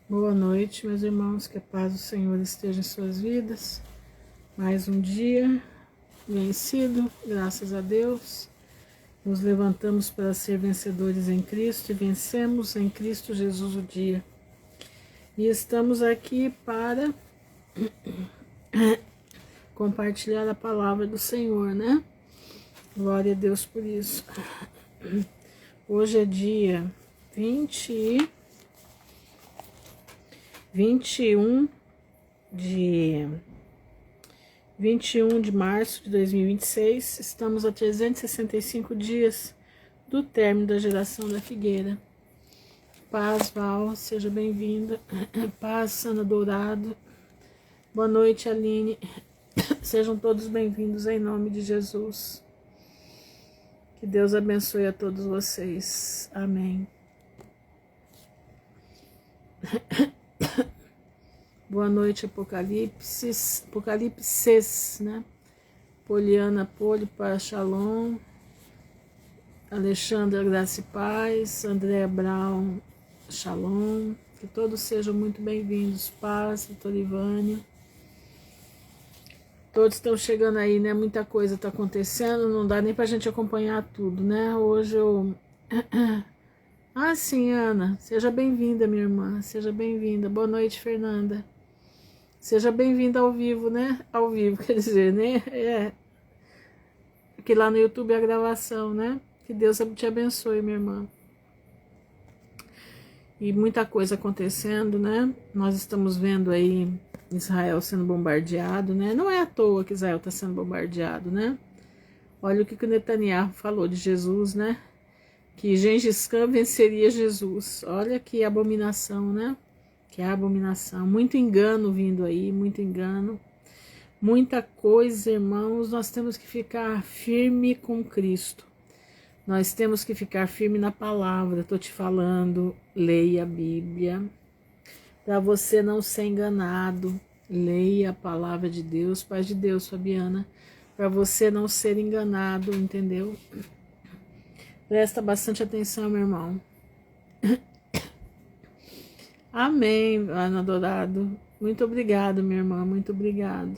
Boa noite, meus irmãos, que a paz do Senhor esteja em suas vidas. Mais um dia vencido, graças a Deus. Nos levantamos para ser vencedores em Cristo e vencemos em Cristo Jesus o dia. E estamos aqui para compartilhar a palavra do Senhor, né? Glória a Deus por isso. Hoje é dia 21 de março de 2026, estamos a 365 dias do término da geração da figueira. Paz, Val, seja bem-vinda. Paz, Sana Dourado. Boa noite, Aline. Sejam todos bem-vindos em nome de Jesus. Que Deus abençoe a todos vocês. Amém. Boa noite, Apocalipses, né? Poliana Poli para Shalom, Alexandra Graça e Paz, Andréa Brown, Shalom, que todos sejam muito bem-vindos. Paz, doutora Ivânia. Todos estão chegando aí, né? Muita coisa está acontecendo, não dá nem pra gente acompanhar tudo, né? Hoje eu... Ah, sim, Ana, seja bem-vinda, minha irmã, seja bem-vinda. Boa noite, Fernanda. Seja bem-vinda ao vivo, né? Ao vivo, quer dizer, né? Porque lá no YouTube é a gravação, né? Que Deus te abençoe, minha irmã. E muita coisa acontecendo, né? Nós estamos vendo aí Israel sendo bombardeado, né? Não é à toa que Israel está sendo bombardeado, né? Olha o que o Netanyahu falou de Jesus, né? Que Gengis Khan venceria Jesus. Olha que abominação, né? Que abominação. Muito engano vindo aí, muito engano. Muita coisa, irmãos. Nós temos que ficar firme com Cristo. Nós temos que ficar firme na palavra. Estou te falando, leia a Bíblia. Para você não ser enganado, leia a palavra de Deus. Paz de Deus, Fabiana. Para você não ser enganado, entendeu? Presta bastante atenção, meu irmão. Amém, Ana Dourado. Muito obrigado, minha irmã, muito obrigado.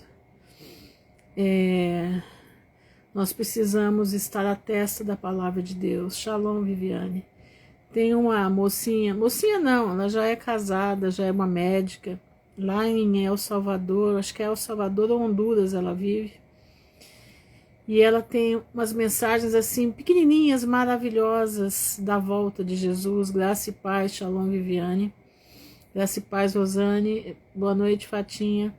Nós precisamos estar à testa da palavra de Deus. Shalom, Viviane. Tem uma mocinha não, ela já é casada, já é uma médica, lá em El Salvador, acho que é El Salvador ou Honduras ela vive. E ela tem umas mensagens assim, pequenininhas, maravilhosas, da volta de Jesus. Graça e paz, Shalom, Viviane. Graça e paz, Rosane. Boa noite, Fatinha.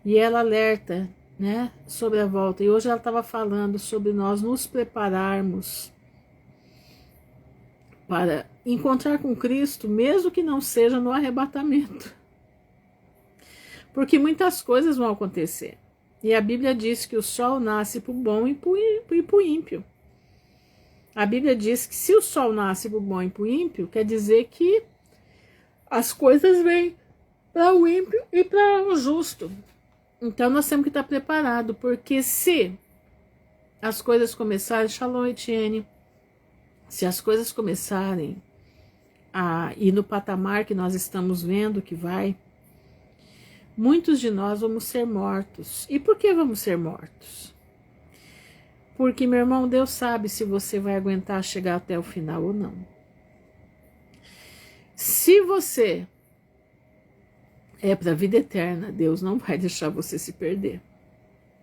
E ela alerta, né, sobre a volta. E hoje ela estava falando sobre nós nos prepararmos para encontrar com Cristo, mesmo que não seja no arrebatamento. Porque muitas coisas vão acontecer. E a Bíblia diz que o sol nasce para o bom e para o ímpio. A Bíblia diz que se o sol nasce para o bom e para o ímpio, quer dizer que as coisas vêm para o ímpio e para o justo. Então nós temos que estar preparados, porque se as coisas começarem, Shalom, Etienne, se as coisas começarem a ir no patamar que nós estamos vendo que vai, muitos de nós vamos ser mortos. E por que vamos ser mortos? Porque, meu irmão, Deus sabe se você vai aguentar chegar até o final ou não. Se você é para a vida eterna, Deus não vai deixar você se perder.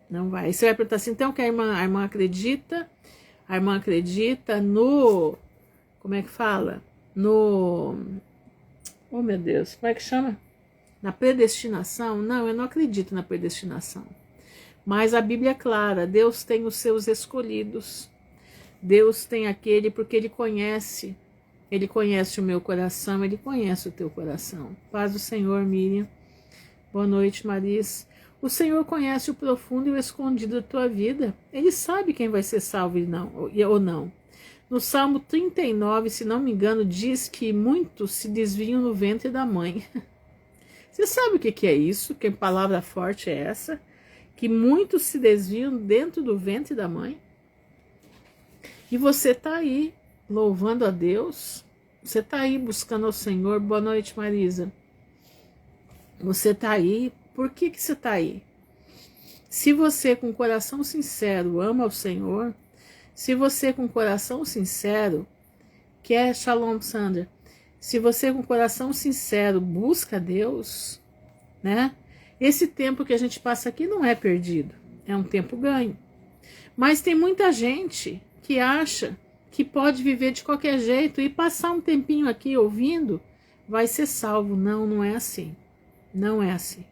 Não vai. E você vai perguntar assim, então que a irmã acredita? A irmã acredita no... Como é que fala? No... Oh, meu Deus, como é que chama? Na predestinação? Não, eu não acredito na predestinação. Mas a Bíblia é clara, Deus tem os seus escolhidos. Deus tem aquele porque Ele conhece o meu coração, Ele conhece o teu coração. Paz do Senhor, Miriam. Boa noite, Maris. O Senhor conhece o profundo e o escondido da tua vida. Ele sabe quem vai ser salvo ou não. No Salmo 39, se não me engano, diz que muitos se desviam no ventre da mãe. Você sabe o que é isso? Que palavra forte é essa? Que muitos se desviam dentro do ventre da mãe. E você está aí, louvando a Deus, Você está aí buscando ao Senhor. Boa noite, Marisa. Você está aí. Por que você está aí? Se você com coração sincero ama o Senhor, se você com coração sincero quer Shalom, Sandra, se você com coração sincero busca Deus, né? Esse tempo que a gente passa aqui não é perdido, é um tempo ganho. Mas tem muita gente que acha que pode viver de qualquer jeito e passar um tempinho aqui ouvindo, vai ser salvo. Não, não é assim. Não é assim.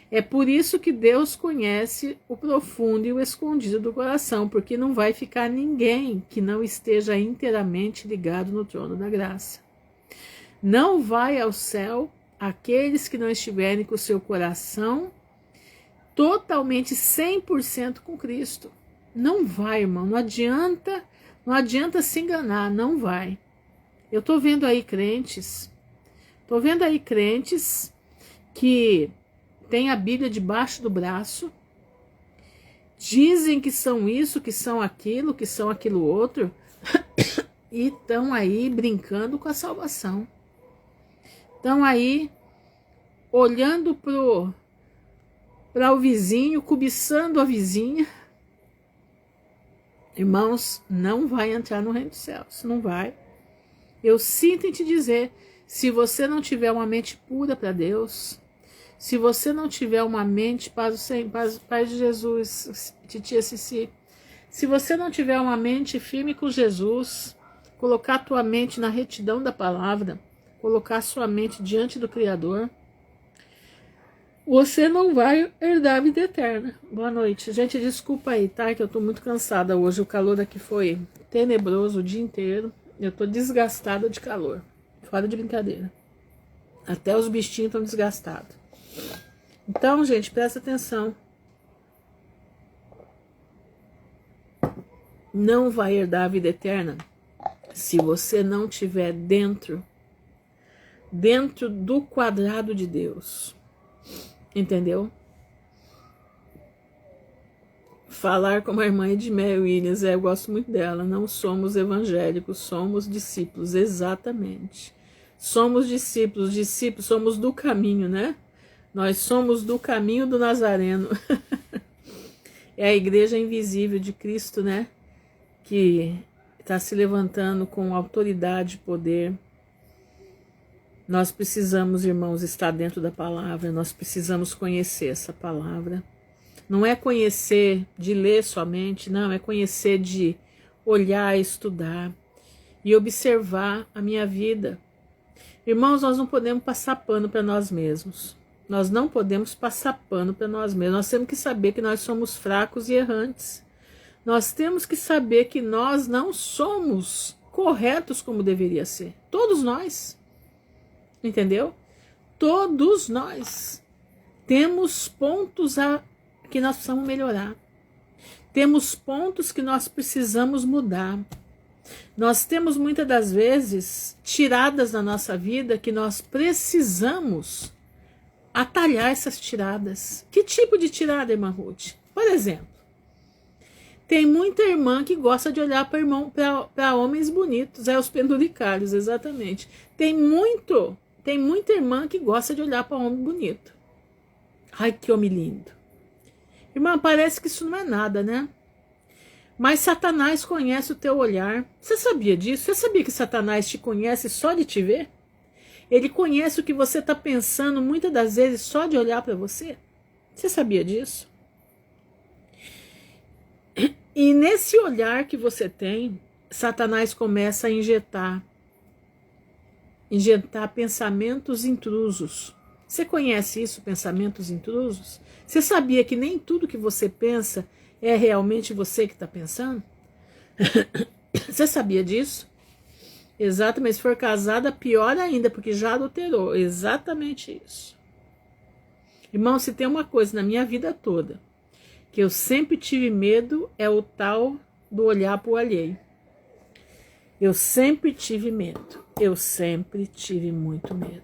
É por isso que Deus conhece o profundo e o escondido do coração, porque não vai ficar ninguém que não esteja inteiramente ligado no trono da graça. Não vai ao céu aqueles que não estiverem com o seu coração totalmente 100% com Cristo. Não vai, irmão, não adianta se enganar, não vai. Eu tô vendo aí crentes que têm a Bíblia debaixo do braço, dizem que são isso, que são aquilo outro, e estão aí brincando com a salvação. Estão aí olhando para o vizinho, cobiçando a vizinha. Irmãos, não vai entrar no reino dos céus, não vai. Eu sinto em te dizer, se você não tiver uma mente pura para Deus, se você não tiver uma mente para o Pai de Jesus, titia Cici, se você não tiver uma mente firme com Jesus, colocar a tua mente na retidão da palavra, colocar a sua mente diante do Criador, você não vai herdar a vida eterna. Boa noite. Gente, desculpa aí, tá? Que eu tô muito cansada hoje. O calor aqui foi tenebroso o dia inteiro. Eu tô desgastada de calor. Fora de brincadeira. Até os bichinhos estão desgastados. Então, gente, presta atenção. Não vai herdar a vida eterna se você não estiver dentro do quadrado de Deus. Entendeu? Falar como a irmã Edmé Williams, eu gosto muito dela. Não somos evangélicos, somos discípulos, exatamente. Somos discípulos, somos do caminho, né? Nós somos do caminho do Nazareno. É a igreja invisível de Cristo, né? Que está se levantando com autoridade e poder. Nós precisamos, irmãos, estar dentro da palavra, nós precisamos conhecer essa palavra. Não é conhecer de ler somente, não, é conhecer de olhar, estudar e observar a minha vida. Irmãos, nós não podemos passar pano para nós mesmos. Nós não podemos passar pano para nós mesmos. Nós temos que saber que nós somos fracos e errantes. Nós temos que saber que nós não somos corretos como deveria ser. Todos nós. Entendeu? Todos nós temos pontos que nós precisamos melhorar. Temos pontos que nós precisamos mudar. Nós temos muitas das vezes tiradas na nossa vida que nós precisamos atalhar essas tiradas. Que tipo de tirada, irmã Ruth? Por exemplo, tem muita irmã que gosta de olhar para homens bonitos, os penduricários, exatamente. Tem muita irmã que gosta de olhar para homem bonito. Ai, que homem lindo. Irmã, parece que isso não é nada, né? Mas Satanás conhece o teu olhar. Você sabia disso? Você sabia que Satanás te conhece só de te ver? Ele conhece o que você está pensando muitas das vezes só de olhar para você? Você sabia disso? E nesse olhar que você tem, Satanás começa a injetar pensamentos intrusos. Você conhece isso, pensamentos intrusos? Você sabia que nem tudo que você pensa é realmente você que está pensando? Você sabia disso? Exato, mas se for casada, pior ainda, porque já adulterou. Exatamente isso. Irmão, se tem uma coisa na minha vida toda que eu sempre tive medo, é o tal do olhar para o alheio. Eu sempre tive medo. Eu sempre tive muito medo.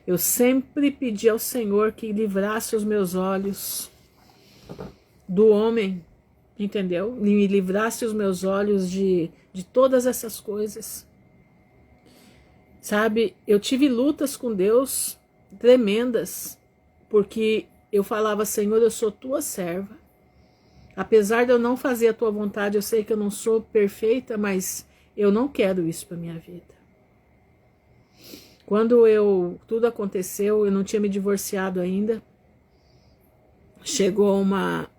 Eu sempre pedi ao Senhor que livrasse os meus olhos do homem, entendeu? Me livrasse os meus olhos de todas essas coisas. Sabe, eu tive lutas com Deus tremendas, porque eu falava, Senhor, eu sou tua serva. Apesar de eu não fazer a tua vontade, eu sei que eu não sou perfeita, mas eu não quero isso para minha vida. Quando tudo aconteceu, eu não tinha me divorciado ainda. Chegou uma...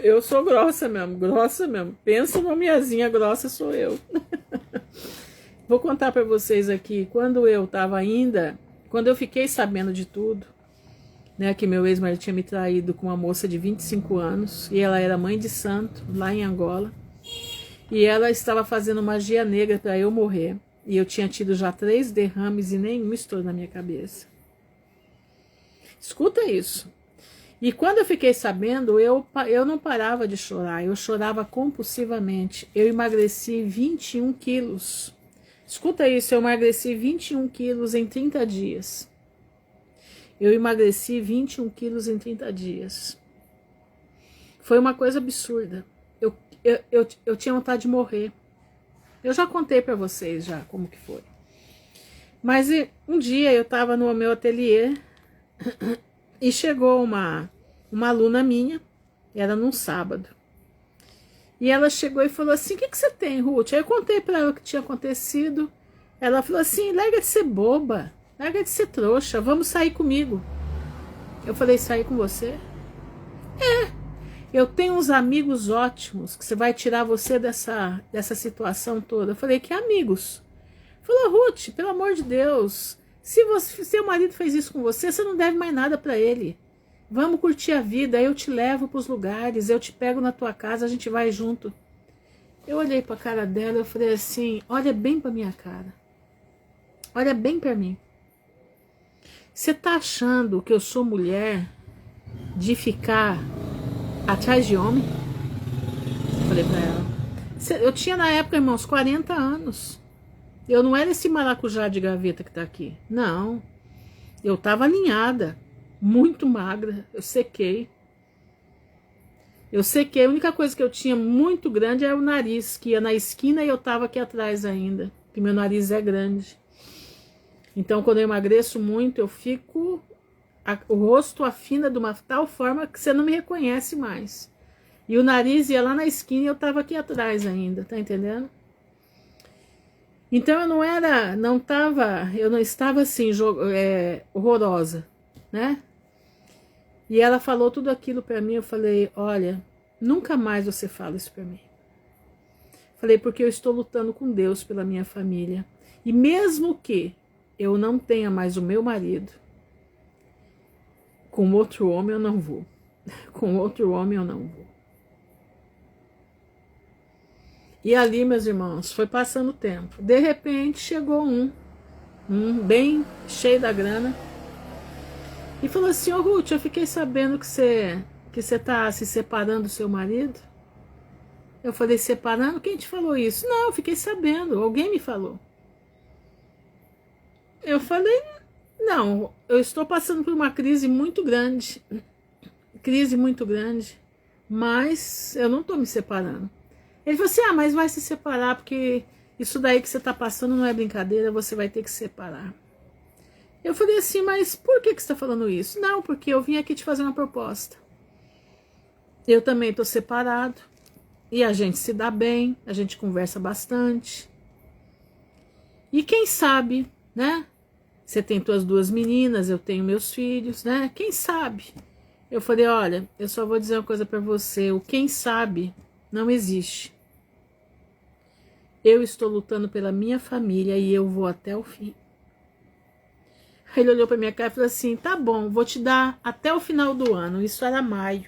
eu sou grossa mesmo. Pensa numa minhazinha grossa, sou eu. Vou contar para vocês aqui, quando eu fiquei sabendo de tudo, né, que meu ex-marido tinha me traído com uma moça de 25 anos, e ela era mãe de santo, lá em Angola, e ela estava fazendo magia negra para eu morrer, e eu tinha tido já 3 derrames e nenhum estouro na minha cabeça. Escuta isso. E quando eu fiquei sabendo, eu não parava de chorar, eu chorava compulsivamente. Eu emagreci 21 quilos. Escuta isso, eu emagreci 21 quilos em 30 dias. Eu emagreci 21 quilos em 30 dias. Foi uma coisa absurda. Eu tinha vontade de morrer. Eu já contei para vocês já como que foi. Mas um dia eu estava no meu ateliê e chegou uma aluna minha, era num sábado. E ela chegou e falou assim, o que você tem, Ruth? Aí eu contei para ela o que tinha acontecido. Ela falou assim, larga de ser boba, larga de ser trouxa, vamos sair comigo. Eu falei, sair com você? Eu tenho uns amigos ótimos, que você vai tirar você dessa situação toda. Eu falei, que amigos? Falou, Ruth, pelo amor de Deus, se seu marido fez isso com você, você não deve mais nada para ele. Vamos curtir a vida, eu te levo para os lugares, eu te pego na tua casa, a gente vai junto. Eu olhei para a cara dela, eu falei assim, olha bem para minha cara. Olha bem para mim. Você tá achando que eu sou mulher de ficar atrás de homem? Eu falei para ela. Eu tinha na época, irmãos, 40 anos. Eu não era esse maracujá de gaveta que tá aqui. Não. Eu tava alinhada. Muito magra, eu sequei. A única coisa que eu tinha muito grande era o nariz, que ia na esquina e eu tava aqui atrás ainda, que meu nariz é grande. Então, quando eu emagreço muito, eu fico... o rosto afina de uma tal forma que você não me reconhece mais. E o nariz ia lá na esquina e eu tava aqui atrás ainda, tá entendendo? Então, eu não estava assim, horrorosa, né? E ela falou tudo aquilo para mim, eu falei, olha, nunca mais você fala isso para mim. Falei, porque eu estou lutando com Deus pela minha família. E mesmo que eu não tenha mais o meu marido, com outro homem eu não vou. Com outro homem eu não vou. E ali, meus irmãos, foi passando o tempo. De repente chegou um bem cheio da grana, e falou assim, ô Ruth, eu fiquei sabendo que você tá se separando do seu marido. Eu falei, separando? Quem te falou isso? Não, eu fiquei sabendo, alguém me falou. Eu falei, não, eu estou passando por uma crise muito grande, mas eu não estou me separando. Ele falou assim, mas vai se separar, porque isso daí que você está passando não é brincadeira, você vai ter que se separar. Eu falei assim, mas por que você está falando isso? Não, porque eu vim aqui te fazer uma proposta. Eu também estou separado, e a gente se dá bem, a gente conversa bastante. E quem sabe, né? Você tem tuas 2 meninas, eu tenho meus filhos, né? Quem sabe? Eu falei, olha, eu só vou dizer uma coisa para você, o quem sabe não existe. Eu estou lutando pela minha família e eu vou até o fim. Ele olhou para minha cara e falou assim, tá bom, vou te dar até o final do ano. Isso era maio.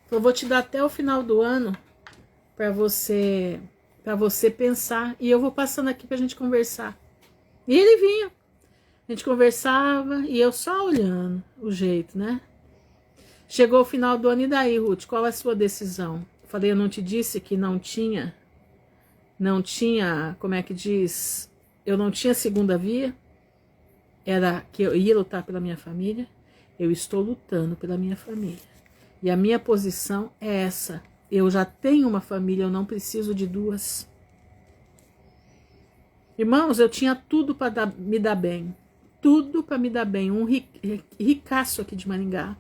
Eu vou te dar até o final do ano para você pensar, e eu vou passando aqui pra gente conversar. E ele vinha. A gente conversava e eu só olhando o jeito, né? Chegou o final do ano, e daí, Ruth, qual é a sua decisão? Eu falei, eu não te disse que não tinha, como é que diz? Eu não tinha segunda via? Era que eu ia lutar pela minha família? Eu estou lutando pela minha família. E a minha posição é essa. Eu já tenho uma família, eu não preciso de 2. Irmãos, eu tinha tudo para me dar bem. Tudo para me dar bem. Um ricaço aqui de Maringá.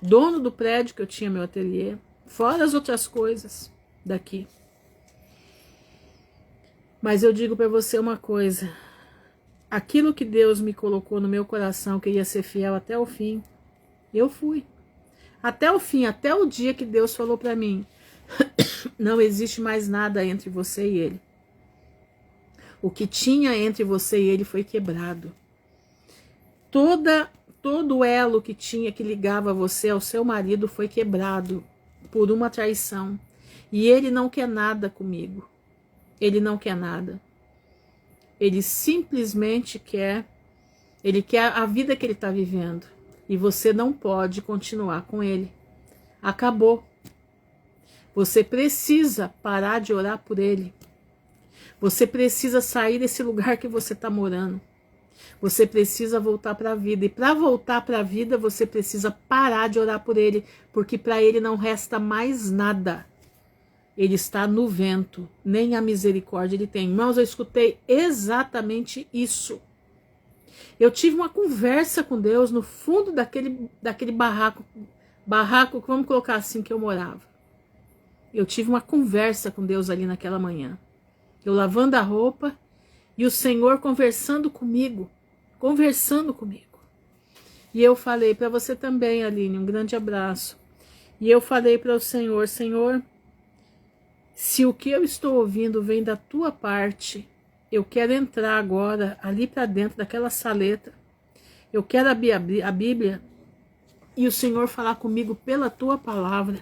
Dono do prédio que eu tinha meu ateliê. Fora as outras coisas daqui. Mas eu digo para você uma coisa. Aquilo que Deus me colocou no meu coração, que ia ser fiel até o fim, eu fui. Até o fim, até o dia que Deus falou para mim, não existe mais nada entre você e ele. O que tinha entre você e ele foi quebrado. Todo o elo que tinha, que ligava você ao seu marido, foi quebrado por uma traição. E ele não quer nada comigo. Ele não quer nada. Ele simplesmente quer a vida que ele está vivendo. E você não pode continuar com ele. Acabou. Você precisa parar de orar por ele. Você precisa sair desse lugar que você está morando. Você precisa voltar para a vida. E para voltar para a vida, você precisa parar de orar por ele. Porque para ele não resta mais nada. Ele está no vento. Nem a misericórdia ele tem. Irmãos, eu escutei exatamente isso. Eu tive uma conversa com Deus no fundo daquele barraco. Barraco, vamos colocar assim, que eu morava. Eu tive uma conversa com Deus ali naquela manhã. Eu lavando a roupa e o Senhor conversando comigo. E eu falei para você também, Aline, um grande abraço. E eu falei para o Senhor, Senhor, se o que eu estou ouvindo vem da tua parte, eu quero entrar agora ali para dentro daquela saleta. Eu quero abrir a Bíblia e o Senhor falar comigo pela tua palavra.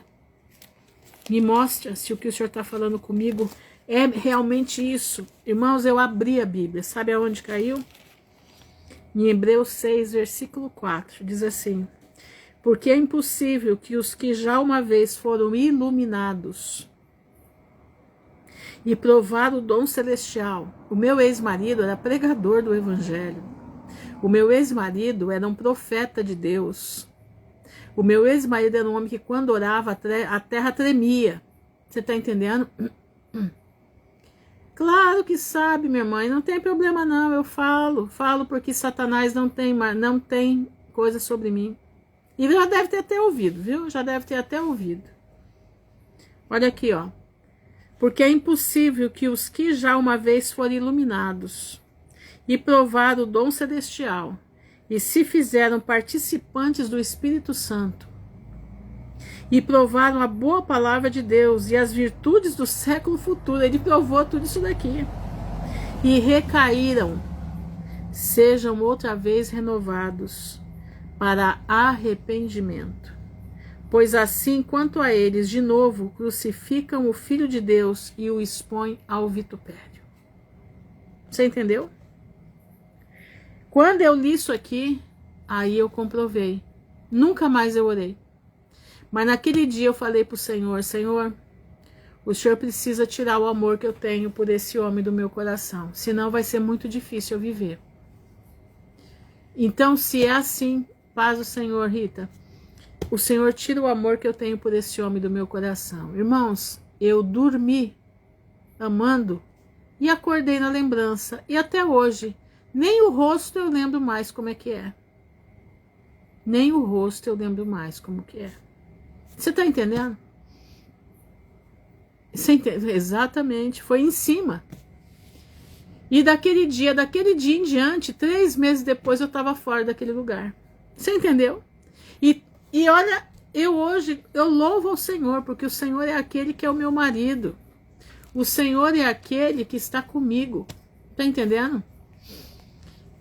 Me mostra se o que o Senhor está falando comigo é realmente isso. Irmãos, eu abri a Bíblia. Sabe aonde caiu? Em Hebreus 6, versículo 4. Diz assim: porque é impossível que os que já uma vez foram iluminados e provaram o dom celestial. O meu ex-marido era pregador do evangelho. O meu ex-marido era um profeta de Deus. O meu ex-marido era um homem que quando orava a terra tremia. Você está entendendo? Claro que sabe, minha mãe, não tem problema não, eu falo porque Satanás não tem coisa sobre mim. E já deve ter até ouvido, viu? Já deve ter até ouvido. Olha aqui, ó. Porque é impossível que os que já uma vez foram iluminados e provaram o dom celestial e se fizeram participantes do Espírito Santo e provaram a boa palavra de Deus e as virtudes do século futuro. Ele provou tudo isso daqui. E recaíram, sejam outra vez renovados para arrependimento. Pois assim, quanto a eles, de novo, crucificam o Filho de Deus e o expõem ao vitupério. Você entendeu? Quando eu li isso aqui, aí eu comprovei. Nunca mais eu orei. Mas naquele dia eu falei para o Senhor, Senhor, o Senhor precisa tirar o amor que eu tenho por esse homem do meu coração. Senão vai ser muito difícil eu viver. Então, se é assim, paz o Senhor, Rita. O Senhor tira o amor que eu tenho por esse homem do meu coração. Irmãos, eu dormi amando e acordei na lembrança. E até hoje, nem o rosto eu lembro mais como é que é. Nem o rosto eu lembro mais como que é. Você está entendendo? Exatamente, foi em cima. E daquele dia em diante, 3 meses depois eu estava fora daquele lugar. Você entendeu? E olha, eu hoje, eu louvo ao Senhor, porque o Senhor é aquele que é o meu marido. O Senhor é aquele que está comigo. Tá entendendo?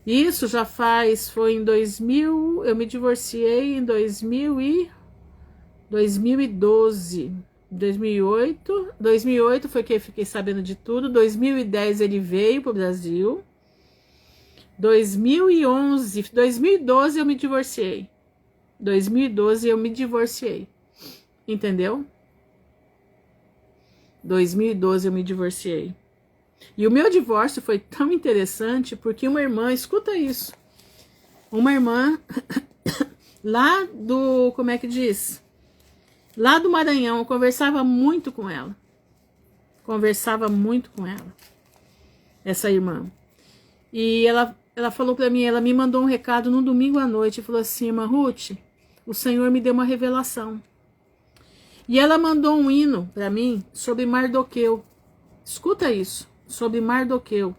Isso já foi em 2000, eu me divorciei em 2012. 2008 foi que eu fiquei sabendo de tudo. 2010 ele veio para o Brasil. 2012 eu me divorciei. 2012 eu me divorciei. Entendeu? 2012 eu me divorciei. E o meu divórcio foi tão interessante porque uma irmã, escuta isso. Uma irmã lá do, como é que diz? Lá do Maranhão, eu conversava muito com ela. essa irmã. E ela falou para mim, ela me mandou um recado no domingo à noite, e falou assim: irmã Ruth, o Senhor me deu uma revelação. E ela mandou um hino para mim sobre Mardoqueu. Escuta isso, sobre Mardoqueu.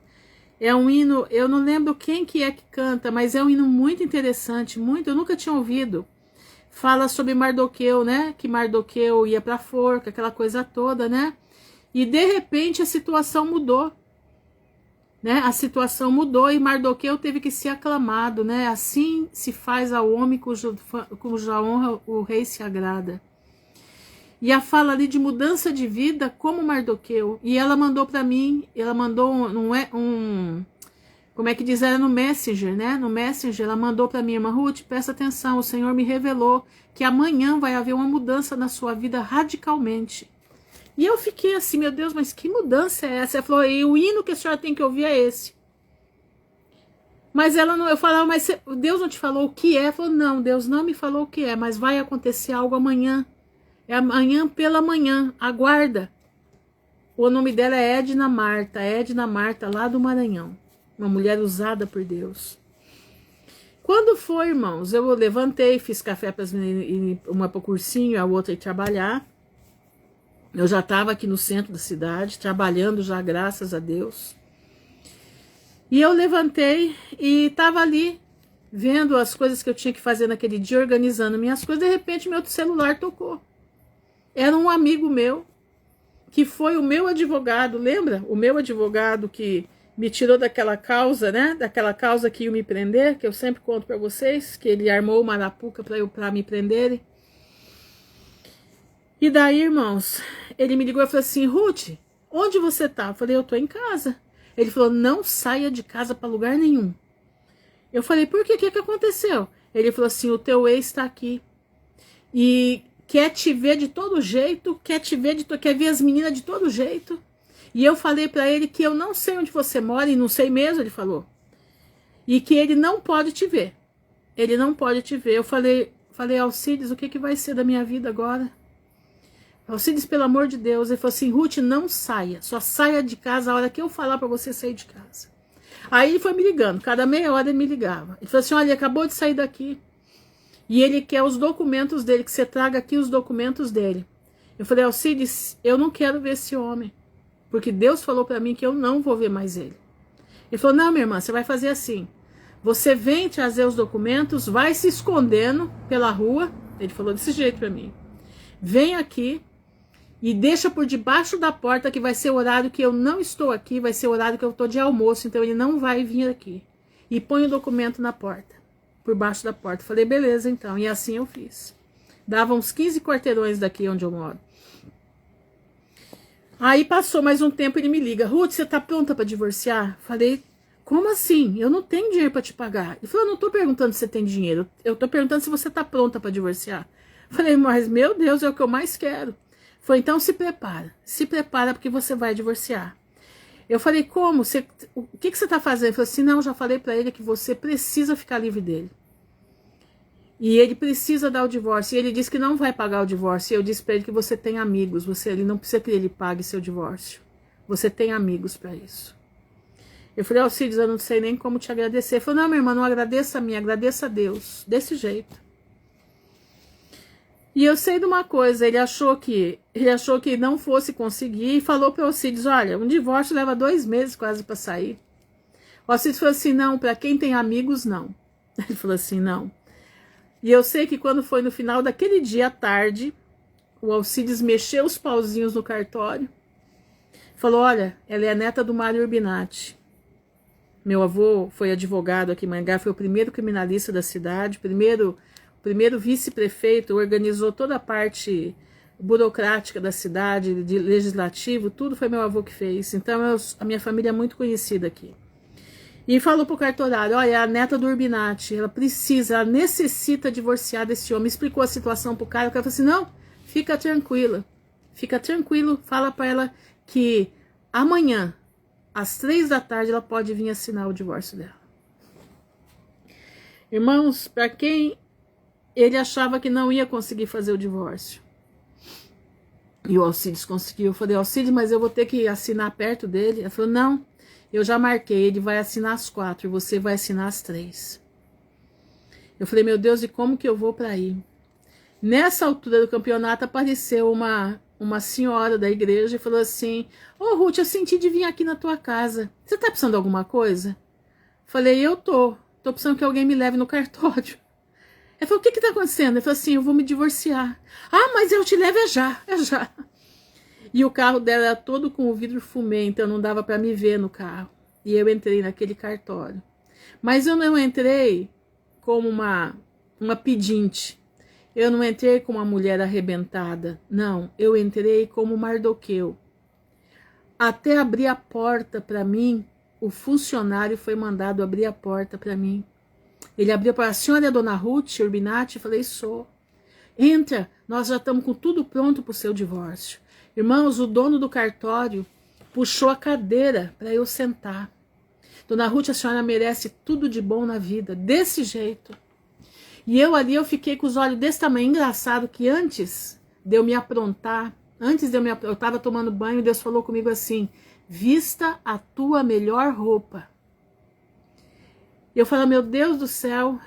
É um hino, eu não lembro quem que é que canta, mas é um hino muito interessante, muito, eu nunca tinha ouvido. Fala sobre Mardoqueu, né? Que Mardoqueu ia para a forca, aquela coisa toda, né? E de repente a situação mudou, né? A situação mudou e Mardoqueu teve que ser aclamado, né? Assim se faz ao homem cuja honra o rei se agrada. E a fala ali de mudança de vida como Mardoqueu. E ela mandou para mim, ela mandou como é que diz, era no Messenger, né? No Messenger, ela mandou para mim: irmã Ruth, presta atenção, o Senhor me revelou que amanhã vai haver uma mudança na sua vida radicalmente. E eu fiquei assim, meu Deus, mas que mudança é essa? Ela falou: e o hino que a senhora tem que ouvir é esse. Mas ela não, eu falava: mas Deus não te falou o que é? Ela falou: não, Deus não me falou o que é, mas vai acontecer algo amanhã. É amanhã pela manhã, aguarda. O nome dela é Edna Marta, lá do Maranhão. Uma mulher usada por Deus. Quando foi, irmãos, eu levantei, fiz café para as meninas, uma para o cursinho, a outra ir trabalhar. Eu já estava aqui no centro da cidade, trabalhando já, graças a Deus. E eu levantei e estava ali, vendo as coisas que eu tinha que fazer naquele dia, organizando minhas coisas. De repente, meu celular tocou. Era um amigo meu, que foi o meu advogado, lembra? O meu advogado que me tirou daquela causa, né? Daquela causa que ia me prender, que eu sempre conto para vocês, que ele armou uma arapuca para me prenderem. E daí, irmãos, ele me ligou e falou assim: Ruth, onde você tá? Eu falei: eu tô em casa. Ele falou: não saia de casa para lugar nenhum. Eu falei: por quê? O que aconteceu? Ele falou assim: o teu ex está aqui. E quer te ver de todo jeito, quer ver as meninas de todo jeito. E eu falei para ele que eu não sei onde você mora, e não sei mesmo, ele falou. E que ele não pode te ver. Ele não pode te ver. Eu falei: Alcides, o que vai ser da minha vida agora? Alcides, pelo amor de Deus. Ele falou assim: Ruth, não saia. Só saia de casa a hora que eu falar para você sair de casa. Aí ele foi me ligando. Cada meia hora ele me ligava. Ele falou assim: olha, ele acabou de sair daqui. E ele quer os documentos dele, que você traga aqui os documentos dele. Eu falei: Alcides, eu não quero ver esse homem, porque Deus falou para mim que eu não vou ver mais ele. Ele falou: não, minha irmã, você vai fazer assim. Você vem trazer os documentos, vai se escondendo pela rua. Ele falou desse jeito para mim. Vem aqui e deixa por debaixo da porta, que vai ser o horário que eu não estou aqui, vai ser o horário que eu estou de almoço, então ele não vai vir aqui. E põe o documento na porta, por baixo da porta. Falei: beleza, então. E assim eu fiz. Dava uns 15 quarteirões daqui onde eu moro. Aí passou mais um tempo, ele me liga: Ruth, você tá pronta para divorciar? Falei: como assim? Eu não tenho dinheiro para te pagar. Ele falou: eu não tô perguntando se você tem dinheiro, eu tô perguntando se você tá pronta para divorciar. Falei: mas meu Deus, é o que eu mais quero. Foi: então se prepara porque você vai divorciar. Eu falei: como? O que você tá fazendo? Ele falou assim: não, eu já falei para ele que você precisa ficar livre dele. E ele precisa dar o divórcio. E ele disse que não vai pagar o divórcio. E eu disse para ele que você tem amigos. Ele não precisa que ele pague seu divórcio. Você tem amigos para isso. Eu falei: Alcides, eu não sei nem como te agradecer. Ele falou: não, minha irmã, não agradeça a mim, agradeça a Deus. Desse jeito. E eu sei de uma coisa, ele achou que não fosse conseguir e falou para o Alcides: olha, um divórcio leva 2 meses quase para sair. O Alcides falou assim: não, para quem tem amigos, não. Ele falou assim: não. E eu sei que quando foi no final daquele dia à tarde, o Alcides mexeu os pauzinhos no cartório, falou: olha, ela é a neta do Mário Urbinati. Meu avô foi advogado aqui em Maringá, foi o primeiro criminalista da cidade, primeiro vice-prefeito, organizou toda a parte burocrática da cidade, de legislativo, tudo foi meu avô que fez. Então a minha família é muito conhecida aqui. E falou pro cartorário: olha, é a neta do Urbinati, ela necessita divorciar desse homem. Explicou a situação pro cara, o cara falou assim: não, fica tranquilo, fala para ela que amanhã, às 3 da tarde, ela pode vir assinar o divórcio dela. Irmãos, para quem ele achava que não ia conseguir fazer o divórcio, e o Alcides conseguiu. Eu falei: Alcides, mas eu vou ter que assinar perto dele. Ele falou: não, Eu já marquei, ele vai assinar às 4 e você vai assinar às 3. Eu falei, meu Deus, e como que eu vou para aí? Nessa altura do campeonato apareceu uma senhora da igreja e falou assim, ô Ruth, eu senti de vir aqui na tua casa. Você tá precisando de alguma coisa? Falei, eu tô precisando que alguém me leve no cartório. Ela falou, o que tá acontecendo? Eu falei assim, eu vou me divorciar. Ah, mas eu te levo é já. E o carro dela era todo com o vidro fumê, então não dava para me ver no carro. E eu entrei naquele cartório. Mas eu não entrei como uma pedinte. Eu não entrei como uma mulher arrebentada. Não, eu entrei como Mardoqueu. Até abrir a porta para mim, o funcionário foi mandado abrir a porta para mim. Ele abriu para a senhora e a dona Ruth Urbinati, eu falei, sou. Entra, nós já estamos com tudo pronto para o seu divórcio. Irmãos, o dono do cartório puxou a cadeira para eu sentar. Dona Ruth, a senhora merece tudo de bom na vida, desse jeito. E eu ali, eu fiquei com os olhos desse tamanho. Engraçado que antes de eu me aprontar, eu estava tomando banho e Deus falou comigo assim, vista a tua melhor roupa. Eu falei, meu Deus do céu,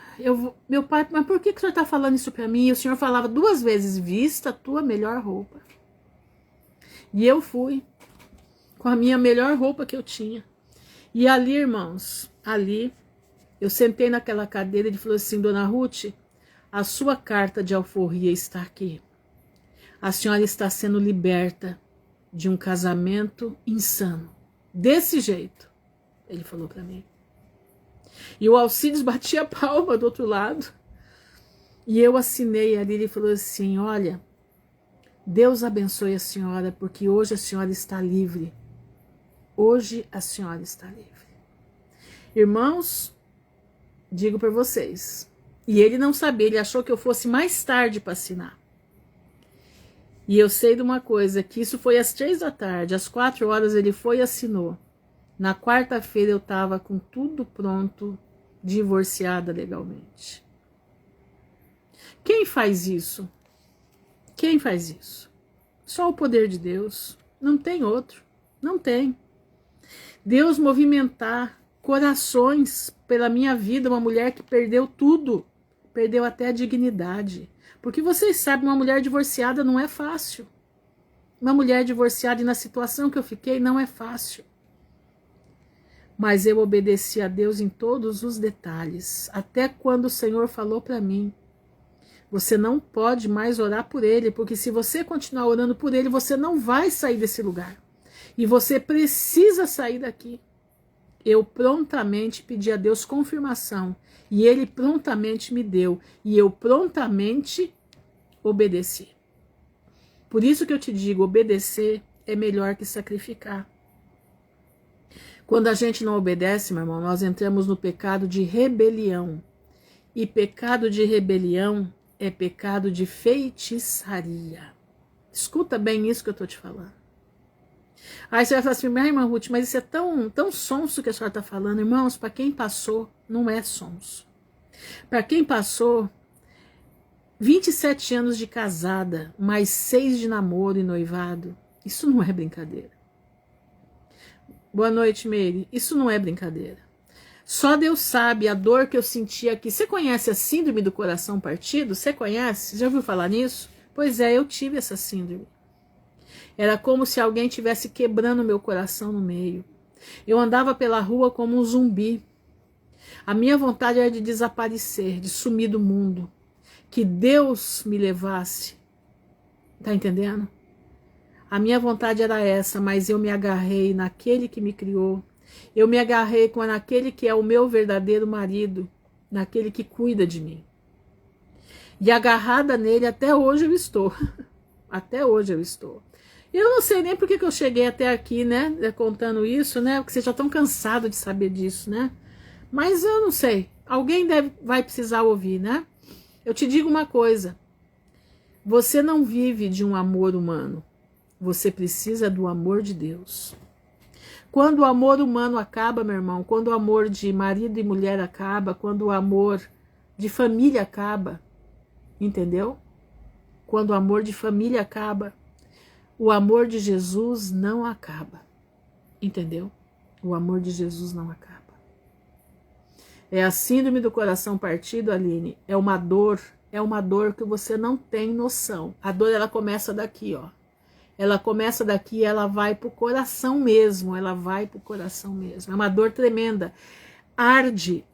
meu pai, mas por que o senhor está falando isso para mim? E o senhor falava 2 vezes, vista a tua melhor roupa. E eu fui com a minha melhor roupa que eu tinha. E ali, irmãos, ali, eu sentei naquela cadeira e ele falou assim, dona Ruth, a sua carta de alforria está aqui. A senhora está sendo liberta de um casamento insano. Desse jeito, ele falou para mim. E o Alcides batia a palma do outro lado. E eu assinei ali, ele falou assim, olha, Deus abençoe a senhora, porque hoje a senhora está livre. Hoje a senhora está livre. Irmãos, digo para vocês, e ele não sabia, ele achou que eu fosse mais tarde para assinar. E eu sei de uma coisa, que isso foi às 3 da tarde, às 4 horas ele foi e assinou. Na quarta-feira eu estava com tudo pronto, divorciada legalmente. Quem faz isso? Quem faz isso? Só o poder de Deus. Não tem outro. Não tem. Deus movimentar corações pela minha vida, uma mulher que perdeu tudo. Perdeu até a dignidade. Porque vocês sabem, uma mulher divorciada não é fácil. Uma mulher divorciada e na situação que eu fiquei não é fácil. Mas eu obedeci a Deus em todos os detalhes. Até quando o Senhor falou para mim, você não pode mais orar por ele, porque se você continuar orando por ele, você não vai sair desse lugar. E você precisa sair daqui. Eu prontamente pedi a Deus confirmação. E ele prontamente me deu. E eu prontamente obedeci. Por isso que eu te digo, obedecer é melhor que sacrificar. Quando a gente não obedece, meu irmão, nós entramos no pecado de rebelião. E pecado de rebelião é pecado de feitiçaria. Escuta bem isso que eu estou te falando. Aí você vai falar assim, minha irmã Ruth, mas isso é tão sonso que a senhora está falando. Irmãos, para quem passou, não é sonso. Para quem passou 27 anos de casada, mais 6 de namoro e noivado, isso não é brincadeira. Boa noite, Meire. Isso não é brincadeira. Só Deus sabe a dor que eu senti aqui. Você conhece a síndrome do coração partido? Você conhece? Já ouviu falar nisso? Pois é, eu tive essa síndrome. Era como se alguém estivesse quebrando meu coração no meio. Eu andava pela rua como um zumbi. A minha vontade era de desaparecer, de sumir do mundo. Que Deus me levasse. Tá entendendo? A minha vontade era essa, mas eu me agarrei naquele que me criou. Eu me agarrei naquele que é o meu verdadeiro marido, naquele que cuida de mim. E agarrada nele até hoje eu estou. Até hoje eu estou. Eu não sei nem por que eu cheguei até aqui, né, contando isso, né, porque vocês já estão cansados de saber disso, né. Mas eu não sei, alguém vai precisar ouvir, né. Eu te digo uma coisa, você não vive de um amor humano, você precisa do amor de Deus. Quando o amor humano acaba, meu irmão, quando o amor de marido e mulher acaba, quando o amor de família acaba, entendeu? Quando o amor de família acaba, o amor de Jesus não acaba, entendeu? O amor de Jesus não acaba. É a síndrome do coração partido, Aline. É uma dor que você não tem noção. A dor, ela começa daqui, ó. Ela começa daqui e ela vai pro coração mesmo. Ela vai pro coração mesmo. É uma dor tremenda. Arde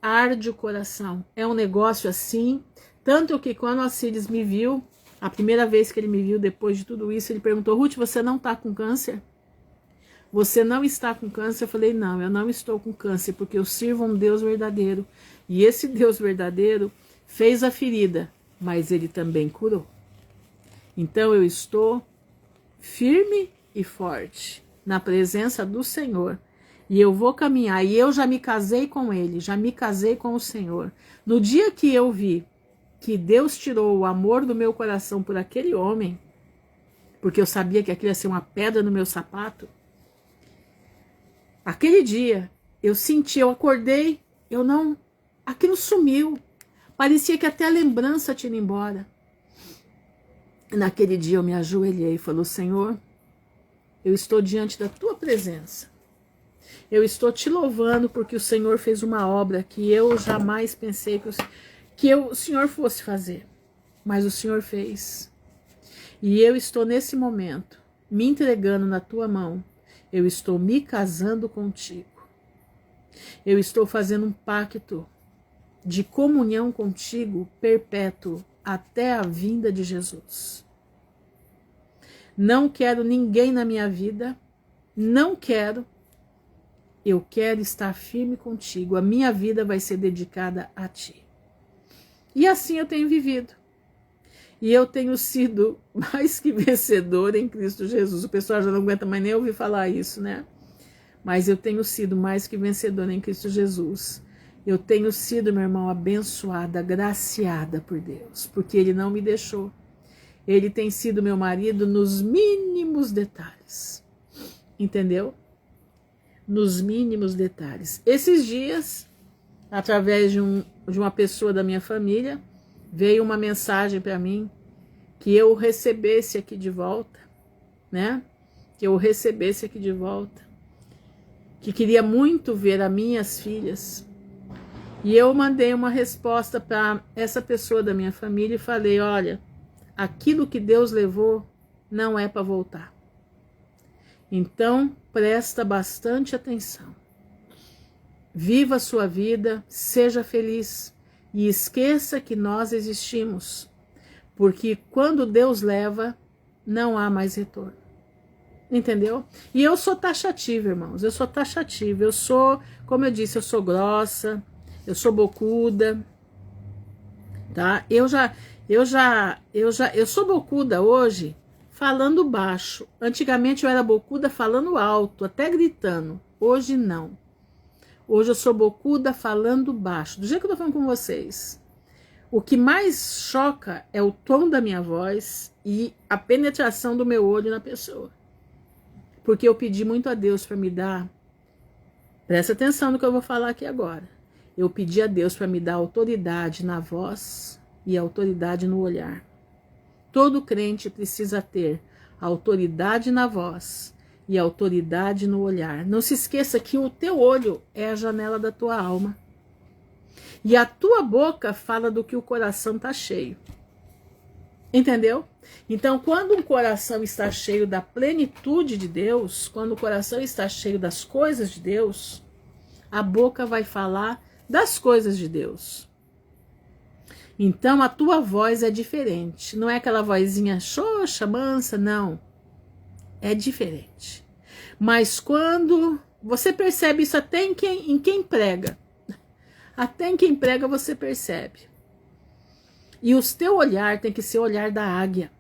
o coração. É um negócio assim. Tanto que quando o Alcides me viu, a primeira vez que ele me viu depois de tudo isso, ele perguntou: Ruth, você não tá com câncer? Você não está com câncer? Eu falei: não, eu não estou com câncer, porque eu sirvo um Deus verdadeiro. E esse Deus verdadeiro fez a ferida, mas ele também curou. Então eu estou firme e forte na presença do Senhor. E eu vou caminhar. E eu já me casei com ele, já me casei com o Senhor. No dia que eu vi que Deus tirou o amor do meu coração por aquele homem, porque eu sabia que aquilo ia ser uma pedra no meu sapato, aquele dia, eu senti, eu acordei, aquilo sumiu. Parecia que até a lembrança tinha ido embora. Naquele dia eu me ajoelhei e falei: Senhor, eu estou diante da tua presença. Eu estou te louvando porque o Senhor fez uma obra que eu jamais pensei que o Senhor fosse fazer. Mas o Senhor fez. E eu estou nesse momento me entregando na tua mão. Eu estou me casando contigo. Eu estou fazendo um pacto de comunhão contigo perpétuo até a vinda de Jesus. Não quero ninguém na minha vida. Não quero. Eu quero estar firme contigo. A minha vida vai ser dedicada a ti. E assim eu tenho vivido. E eu tenho sido mais que vencedora em Cristo Jesus. O pessoal já não aguenta mais nem ouvir falar isso, né? Mas eu tenho sido mais que vencedora em Cristo Jesus. Eu tenho sido, meu irmão, abençoada, agraciada por Deus. Porque Ele não me deixou. Ele tem sido meu marido nos mínimos detalhes. Entendeu? Nos mínimos detalhes. Esses dias, através de uma pessoa da minha família, veio uma mensagem para mim que eu recebesse aqui de volta, né? Que eu recebesse aqui de volta. Que queria muito ver as minhas filhas. E eu mandei uma resposta para essa pessoa da minha família e falei: olha, aquilo que Deus levou não é para voltar. Então, presta bastante atenção. Viva a sua vida, seja feliz e esqueça que nós existimos. Porque quando Deus leva, não há mais retorno. Entendeu? E eu sou taxativa, irmãos. Eu sou taxativa. Eu sou, como eu disse, eu sou grossa, eu sou bocuda, tá? Eu sou bocuda hoje falando baixo. Antigamente eu era bocuda falando alto, até gritando. Hoje não. Hoje eu sou bocuda falando baixo. Do jeito que eu tô falando com vocês. O que mais choca é o tom da minha voz e a penetração do meu olho na pessoa. Porque eu pedi muito a Deus para me dar. Presta atenção no que eu vou falar aqui agora. Eu pedi a Deus para me dar autoridade na voz e autoridade no olhar. Todo crente precisa ter autoridade na voz e autoridade no olhar. Não se esqueça que o teu olho é a janela da tua alma. E a tua boca fala do que o coração está cheio. Entendeu? Então, quando o coração está cheio da plenitude de Deus, quando o coração está cheio das coisas de Deus, a boca vai falar das coisas de Deus. Então, a tua voz é diferente. Não é aquela vozinha xoxa, mansa, não. É diferente. Mas quando você percebe isso até em quem prega. Até em quem prega você percebe. E o teu olhar tem que ser o olhar da águia.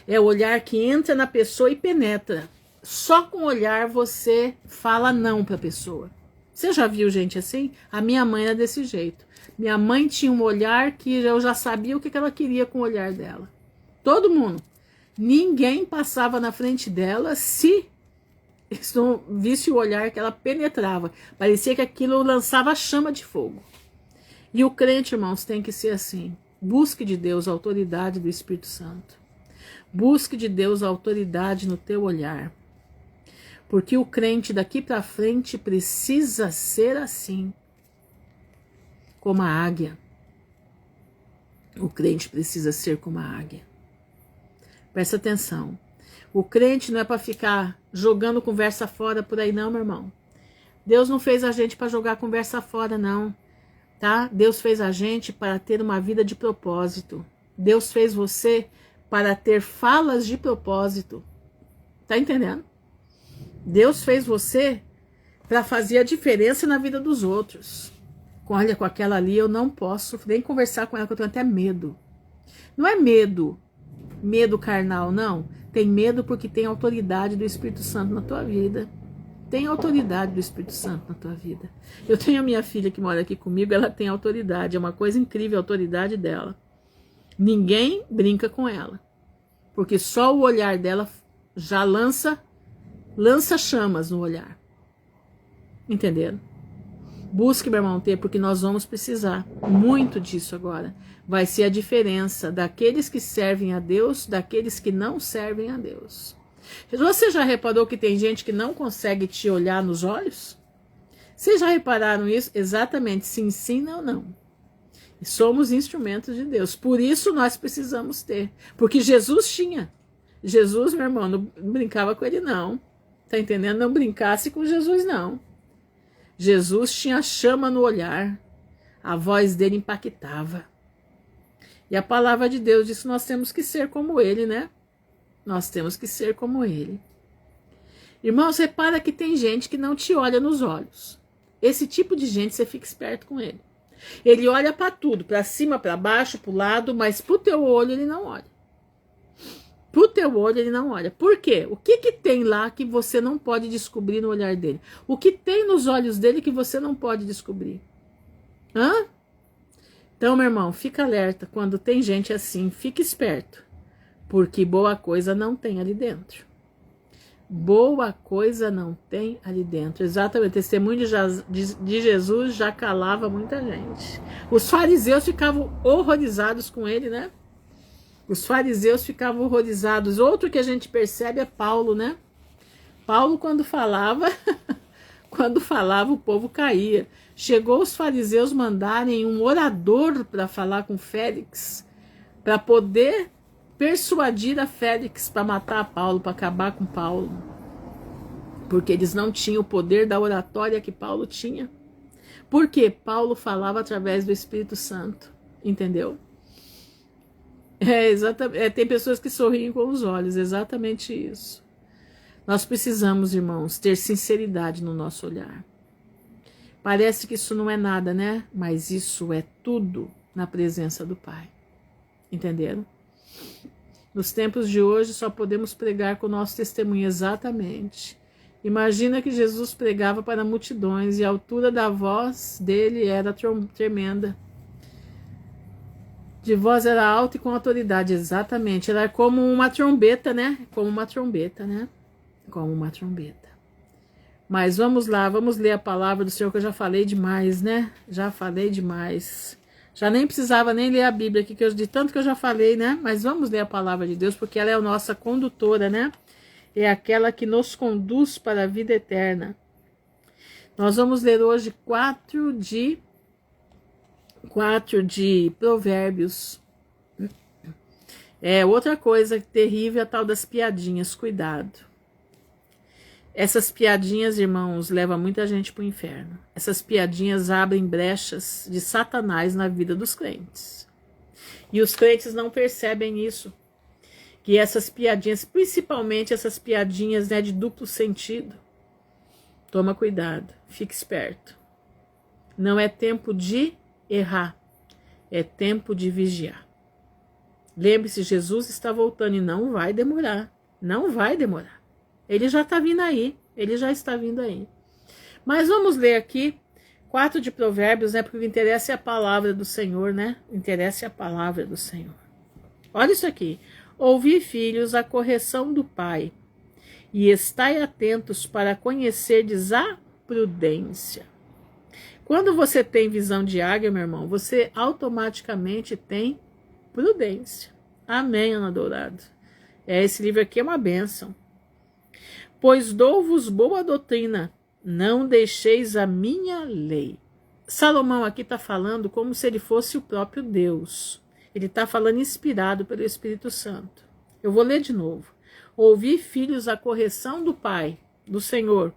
É o olhar que entra na pessoa e penetra. Só com o olhar você fala não para a pessoa. Você já viu gente assim? A minha mãe era desse jeito. Minha mãe tinha um olhar que eu já sabia o que ela queria com o olhar dela. Todo mundo. Ninguém passava na frente dela se não visse o olhar que ela penetrava. Parecia que aquilo lançava chama de fogo. E o crente, irmãos, tem que ser assim. Busque de Deus a autoridade do Espírito Santo. Busque de Deus a autoridade no teu olhar. Porque o crente daqui para frente precisa ser assim, como a águia. O crente precisa ser como a águia. Presta atenção. O crente não é para ficar jogando conversa fora por aí não, meu irmão. Deus não fez a gente para jogar conversa fora não, tá? Deus fez a gente para ter uma vida de propósito. Deus fez você para ter falas de propósito. Tá entendendo? Deus fez você para fazer a diferença na vida dos outros. Olha, com aquela ali eu não posso nem conversar com ela, que eu tenho até medo. Não é medo carnal, não. Tem medo porque tem autoridade do Espírito Santo na tua vida. Tem autoridade do Espírito Santo na tua vida. Eu tenho a minha filha que mora aqui comigo, ela tem autoridade. É uma coisa incrível a autoridade dela. Ninguém brinca com ela. Porque só o olhar dela já lança chamas no olhar. Entenderam? Busque, meu irmão, ter, porque nós vamos precisar muito disso agora. Vai ser a diferença daqueles que servem a Deus, daqueles que não servem a Deus. Você já reparou que tem gente que não consegue te olhar nos olhos? Vocês já repararam isso? Exatamente, sim, sim, não, não. Somos instrumentos de Deus. Por isso nós precisamos ter. Porque Jesus tinha. Jesus, meu irmão, não brincava com ele, não. Tá entendendo? Não brincasse com Jesus, não. Jesus tinha chama no olhar, a voz dele impactava. E a palavra de Deus diz que nós temos que ser como ele, né? Nós temos que ser como ele. Irmãos, repara que tem gente que não te olha nos olhos. Esse tipo de gente, você fica esperto com ele. Ele olha para tudo, para cima, para baixo, para o lado, mas pro teu olho ele não olha. Pro teu olho ele não olha. Por quê? O que que tem lá que você não pode descobrir no olhar dele? O que tem nos olhos dele que você não pode descobrir? Hã? Então, meu irmão, fica alerta. Quando tem gente assim, fique esperto. Porque boa coisa não tem ali dentro. Boa coisa não tem ali dentro. Exatamente. O testemunho de Jesus já calava muita gente. Os fariseus ficavam horrorizados com ele, né? Os fariseus ficavam horrorizados. Outro que a gente percebe é Paulo, né? Paulo, quando falava, o povo caía. Chegou os fariseus mandarem um orador para falar com Félix, para poder persuadir a Félix para matar Paulo, para acabar com Paulo. Porque eles não tinham o poder da oratória que Paulo tinha. Porque Paulo falava através do Espírito Santo. Entendeu? Exatamente. Tem pessoas que sorriem com os olhos, exatamente isso. Nós precisamos, irmãos, ter sinceridade no nosso olhar. Parece que isso não é nada, né? Mas isso é tudo na presença do Pai. Entenderam? Nos tempos de hoje só podemos pregar com o nosso testemunho, exatamente. Imagina que Jesus pregava para multidões e a altura da voz dele era tremenda. De voz era alta e com autoridade, exatamente. Era como uma trombeta, né? Como uma trombeta. Mas vamos lá, vamos ler a palavra do Senhor, que eu já falei demais, né? Já falei demais. Já nem precisava nem ler a Bíblia aqui, de tanto que eu já falei, né? Mas vamos ler a palavra de Deus, porque ela é a nossa condutora, né? É aquela que nos conduz para a vida eterna. Nós vamos ler hoje 4 de Provérbios. Outra coisa terrível é a tal das piadinhas, cuidado. Essas piadinhas, irmãos, levam muita gente para o inferno. Essas piadinhas abrem brechas de Satanás na vida dos crentes. E os crentes não percebem isso. Que essas piadinhas, principalmente essas piadinhas, né, de duplo sentido. Toma cuidado, fique esperto. Não é tempo de errar, é tempo de vigiar. Lembre-se, Jesus está voltando e não vai demorar. Não vai demorar. Ele já está vindo aí. Ele já está vindo aí. Mas vamos ler aqui 4 de Provérbios, né? Porque o que interessa é a palavra do Senhor, né? Interessa é a palavra do Senhor. Olha isso aqui. Ouvi, filhos, a correção do Pai, e estai atentos para conhecerdes a prudência. Quando você tem visão de águia, meu irmão, você automaticamente tem prudência. Amém, Ana Dourado. Esse livro aqui é uma bênção. Pois dou-vos boa doutrina, não deixeis a minha lei. Salomão aqui está falando como se ele fosse o próprio Deus. Ele está falando inspirado pelo Espírito Santo. Eu vou ler de novo. Ouvi, filhos, a correção do Pai, do Senhor,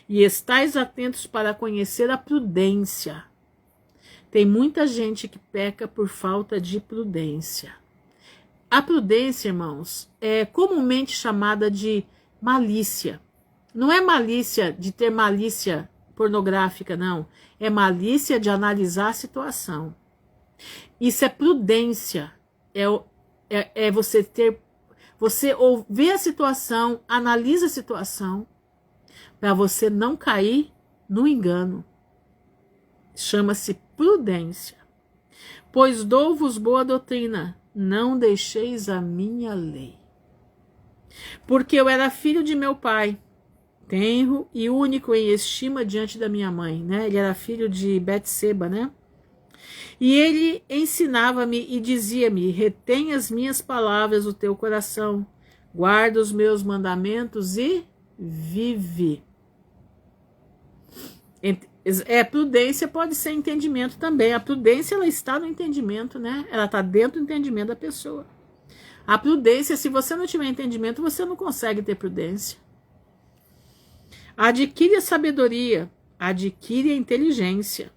e estais atentos para conhecer a prudência. Tem muita gente que peca por falta de prudência. A prudência, irmãos, é comumente chamada de malícia. Não é malícia de ter malícia pornográfica, não. É malícia de analisar a situação. Isso é prudência. É você ver a situação, analisa a situação, para você não cair no engano. Chama-se prudência. Pois dou-vos boa doutrina, não deixeis a minha lei. Porque eu era filho de meu pai, tenro e único em estima diante da minha mãe, né? Ele era filho de Betseba, né? E ele ensinava-me e dizia-me: retém as minhas palavras no teu coração, guarda os meus mandamentos e vive. Prudência pode ser entendimento também. A prudência, ela está no entendimento, né? Ela está dentro do entendimento da pessoa. A prudência, se você não tiver entendimento, você não consegue ter prudência. Adquire a sabedoria, adquire a inteligência.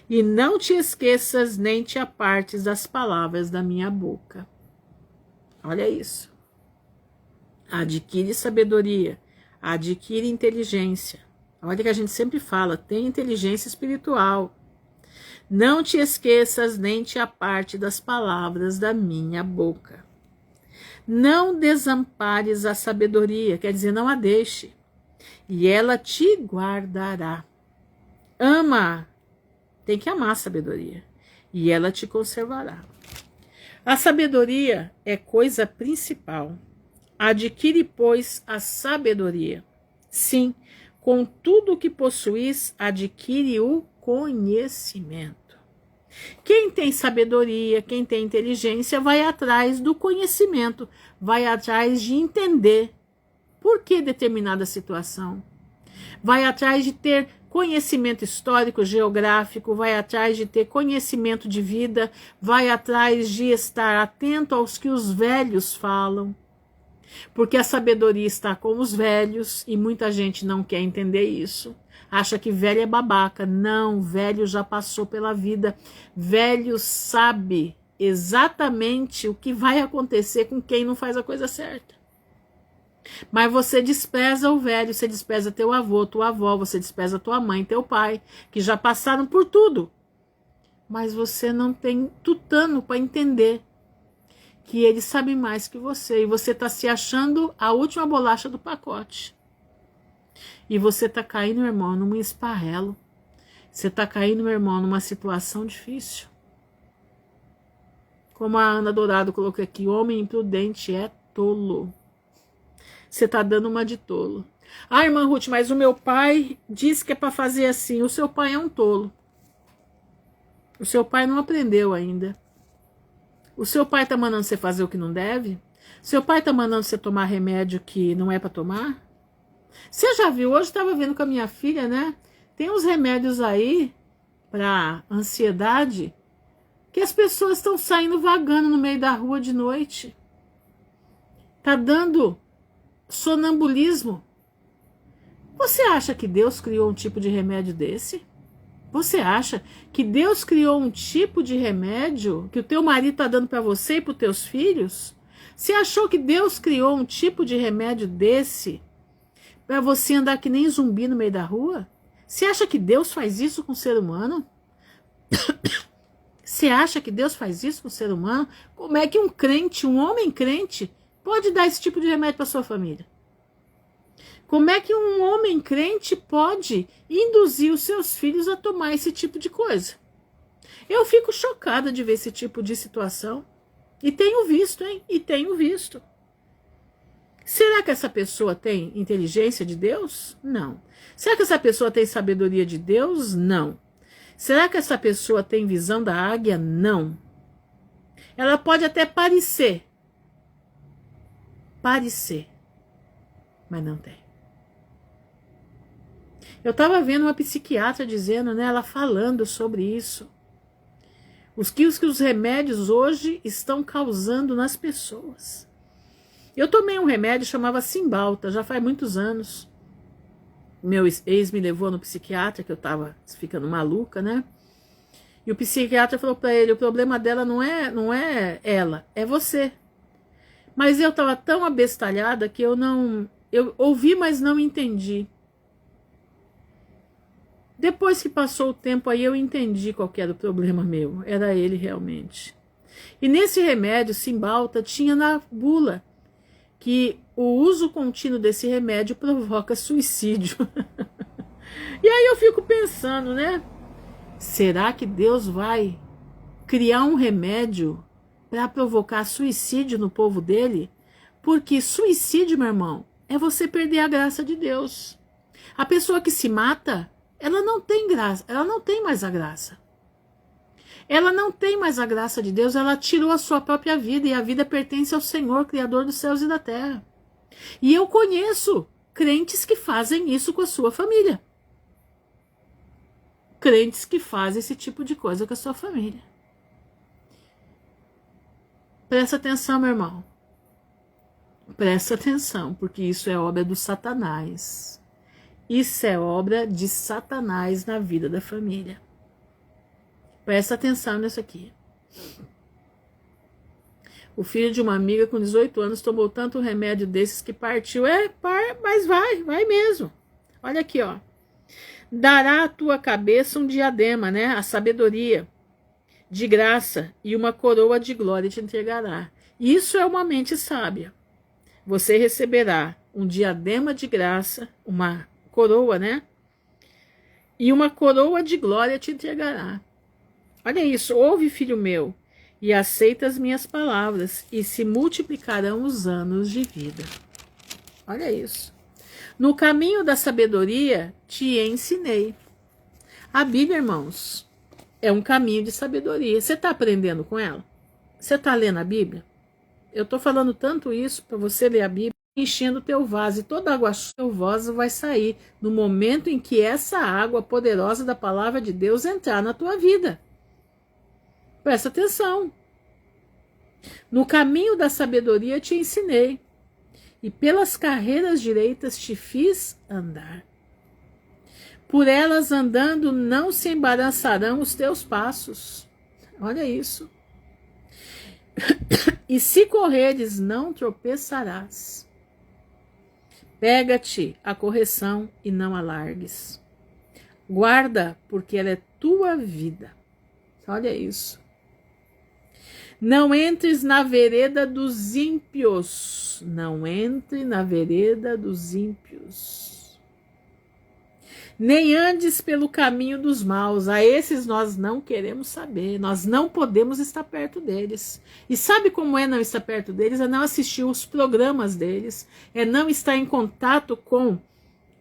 E não te esqueças nem te apartes das palavras da minha boca. Olha isso. Adquire sabedoria, adquire inteligência. Olha que a gente sempre fala, tem inteligência espiritual. Não te esqueças nem te aparte das palavras da minha boca. Não desampares a sabedoria, quer dizer, não a deixe, e ela te guardará. Ama, tem que amar a sabedoria, e ela te conservará. A sabedoria é coisa principal. Adquire, pois, a sabedoria. Sim, com tudo o que possuis, adquire o conhecimento. Quem tem sabedoria, quem tem inteligência, vai atrás do conhecimento, vai atrás de entender por que determinada situação, vai atrás de ter conhecimento histórico, geográfico, vai atrás de ter conhecimento de vida, vai atrás de estar atento aos que os velhos falam, porque a sabedoria está com os velhos e muita gente não quer entender isso. Acha que velho é babaca. Não, velho já passou pela vida. Velho sabe exatamente o que vai acontecer com quem não faz a coisa certa. Mas você despreza o velho, você despreza teu avô, tua avó, você despreza tua mãe, teu pai, que já passaram por tudo. Mas você não tem tutano para entender que ele sabe mais que você. E você está se achando a última bolacha do pacote. E você está caindo, meu irmão, num esparrelo. Você está caindo, meu irmão, numa situação difícil. Como a Ana Dourado colocou aqui, homem imprudente é tolo. Você está dando uma de tolo. Ah, irmã Ruth, mas o meu pai disse que é para fazer assim. O seu pai é um tolo. O seu pai não aprendeu ainda. O seu pai está mandando você fazer o que não deve? O seu pai está mandando você tomar remédio que não é para tomar? Você já viu? Hoje estava vendo com a minha filha, né? Tem uns remédios aí para ansiedade que as pessoas estão saindo vagando no meio da rua de noite. Tá dando sonambulismo. Você acha que Deus criou um tipo de remédio desse? Você acha que Deus criou um tipo de remédio que o teu marido está dando para você e para os teus filhos? Você achou que Deus criou um tipo de remédio desse para você andar que nem zumbi no meio da rua? Você acha que Deus faz isso com o ser humano? Você acha que Deus faz isso com o ser humano? Como é que um crente, um homem crente, pode dar esse tipo de remédio para sua família? Como é que um homem crente pode induzir os seus filhos a tomar esse tipo de coisa? Eu fico chocada de ver esse tipo de situação. E tenho visto, hein? E tenho visto. Será que essa pessoa tem inteligência de Deus? Não. Será que essa pessoa tem sabedoria de Deus? Não. Será que essa pessoa tem visão da águia? Não. Ela pode até parecer. mas não tem. Eu estava vendo uma psiquiatra dizendo, né, ela falando sobre isso. Que os remédios hoje estão causando nas pessoas. Eu tomei um remédio que chamava Cymbalta, já faz muitos anos. Meu ex me levou no psiquiatra, que eu estava ficando maluca, né? E o psiquiatra falou para ele, o problema dela não é ela, é você. Mas eu estava tão abestalhada que eu ouvi, mas não entendi. Depois que passou o tempo aí, eu entendi qual que era o problema meu. Era ele realmente. E nesse remédio, Cymbalta, tinha na bula que o uso contínuo desse remédio provoca suicídio. E aí eu fico pensando, né? Será que Deus vai criar um remédio para provocar suicídio no povo dele? Porque suicídio, meu irmão, é você perder a graça de Deus. A pessoa que se mata, ela não tem graça, ela não tem mais a graça. Ela não tem mais a graça de Deus, ela tirou a sua própria vida e a vida pertence ao Senhor, Criador dos céus e da terra. E eu conheço crentes que fazem isso com a sua família. Crentes que fazem esse tipo de coisa com a sua família. Presta atenção, meu irmão. Presta atenção, porque isso é obra do Satanás. Isso é obra de Satanás na vida da família. Presta atenção nisso aqui. O filho de uma amiga com 18 anos tomou tanto remédio desses que partiu. Mas vai mesmo. Olha aqui, ó. Dará à tua cabeça um diadema, né? A sabedoria de graça e uma coroa de glória te entregará. Isso é uma mente sábia. Você receberá um diadema de graça, uma coroa, né? E uma coroa de glória te entregará. Olha isso, ouve, filho meu, e aceita as minhas palavras, e se multiplicarão os anos de vida. Olha isso. No caminho da sabedoria te ensinei. A Bíblia, irmãos, é um caminho de sabedoria. Você está aprendendo com ela? Você está lendo a Bíblia? Eu estou falando tanto isso para você ler a Bíblia, enchendo o teu vaso, e toda água chuvosa vai sair no momento em que essa água poderosa da palavra de Deus entrar na tua vida. Presta atenção. No caminho da sabedoria te ensinei, e pelas carreiras direitas te fiz andar. Por elas andando não se embaraçarão os teus passos. Olha isso. E se correres, não tropeçarás. Pega-te a correção e não a largues. Guarda, porque ela é tua vida. Olha isso. Não entres na vereda dos ímpios. Não entre na vereda dos ímpios. Nem andes pelo caminho dos maus. A esses nós não queremos saber. Nós não podemos estar perto deles. E sabe como é não estar perto deles? É não assistir os programas deles. É não estar em contato com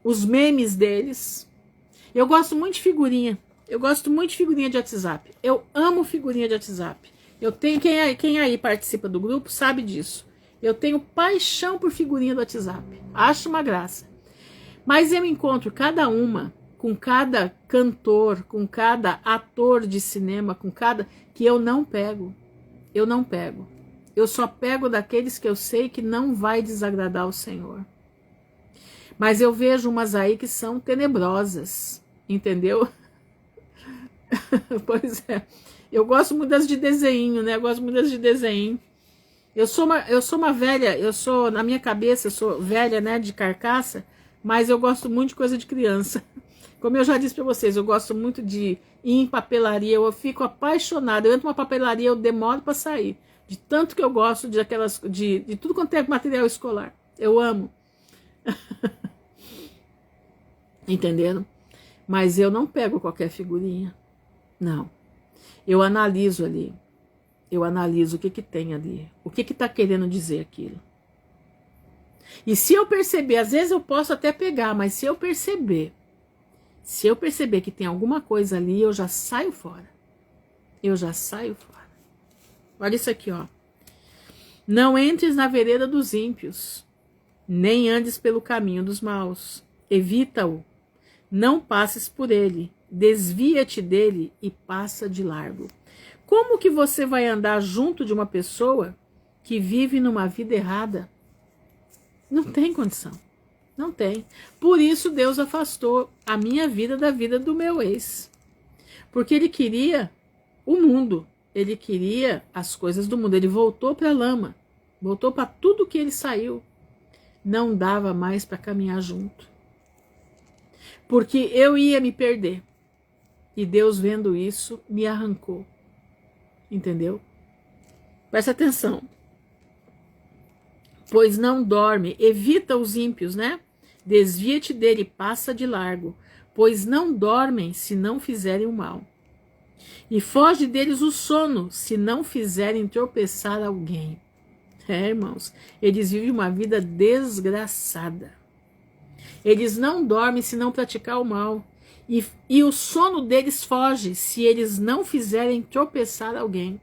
os memes deles. Eu gosto muito de figurinha. Eu gosto muito de figurinha de WhatsApp. Eu amo figurinha de WhatsApp. Eu tenho, quem aí participa do grupo sabe disso. Eu tenho paixão por figurinha do WhatsApp. Acho uma graça. Mas eu encontro cada uma, com cada cantor, com cada ator de cinema, com cada... que eu não pego. Eu não pego. Eu só pego daqueles que eu sei que não vai desagradar o Senhor. Mas eu vejo umas aí que são tenebrosas. Entendeu? Pois é. Eu gosto muito das de desenho, né? Eu gosto muito das de desenho. Eu sou uma velha, na minha cabeça, eu sou velha, né? De carcaça, mas eu gosto muito de coisa de criança. Como eu já disse para vocês, eu gosto muito de ir em papelaria, eu fico apaixonada. Eu entro numa papelaria, eu demoro para sair. De tanto que eu gosto de tudo quanto é material escolar. Eu amo. Entenderam? Mas eu não pego qualquer figurinha. Não. Eu analiso ali. Eu analiso o que tem ali. O que está querendo dizer aquilo. E se eu perceber, às vezes eu posso até pegar, mas se eu perceber que tem alguma coisa ali, eu já saio fora. Eu já saio fora. Olha isso aqui, ó. Não entres na vereda dos ímpios. nem andes pelo caminho dos maus. Evita-o, não passes por ele, desvia-te dele e passa de largo. Como que você vai andar junto de uma pessoa que vive numa vida errada? Não tem condição, não tem. Por isso Deus afastou a minha vida da vida do meu ex. Porque ele queria o mundo, ele queria as coisas do mundo, ele voltou para a lama, voltou para tudo que ele saiu. Não dava mais para caminhar junto. Porque eu ia me perder. E Deus, vendo isso, me arrancou. Entendeu? Presta atenção. Pois não dorme, evita os ímpios, né? Desvia-te dele, passa de largo, pois não dormem se não fizerem o mal. E foge deles o sono, se não fizerem tropeçar alguém. Irmãos, eles vivem uma vida desgraçada. Eles não dormem se não praticar o mal. E o sono deles foge se eles não fizerem tropeçar alguém.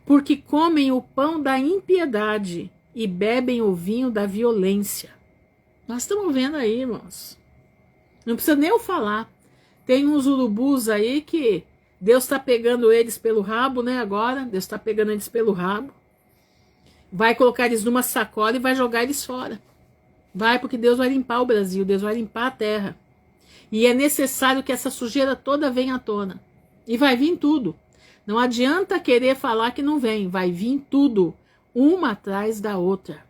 Porque comem o pão da impiedade e bebem o vinho da violência. Nós estamos vendo aí, irmãos. Não precisa nem eu falar. Tem uns urubus aí que Deus está pegando eles pelo rabo, né? Agora, Deus está pegando eles pelo rabo. Vai colocar eles numa sacola e vai jogar eles fora. Vai, porque Deus vai limpar o Brasil, Deus vai limpar a terra. E é necessário que essa sujeira toda venha à tona. E vai vir tudo. Não adianta querer falar que não vem. Vai vir tudo, uma atrás da outra.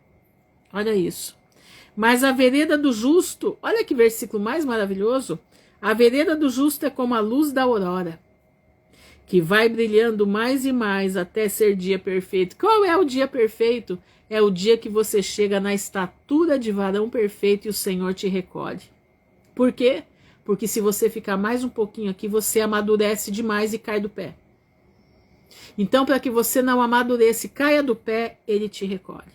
Olha isso. Mas a vereda do justo, olha que versículo mais maravilhoso. A vereda do justo é como a luz da aurora, que vai brilhando mais e mais até ser dia perfeito. Qual é o dia perfeito? É o dia que você chega na estatura de varão perfeito e o Senhor te recolhe. Por quê? Porque se você ficar mais um pouquinho aqui, você amadurece demais e cai do pé. Então, para que você não amadureça e caia do pé, ele te recolhe.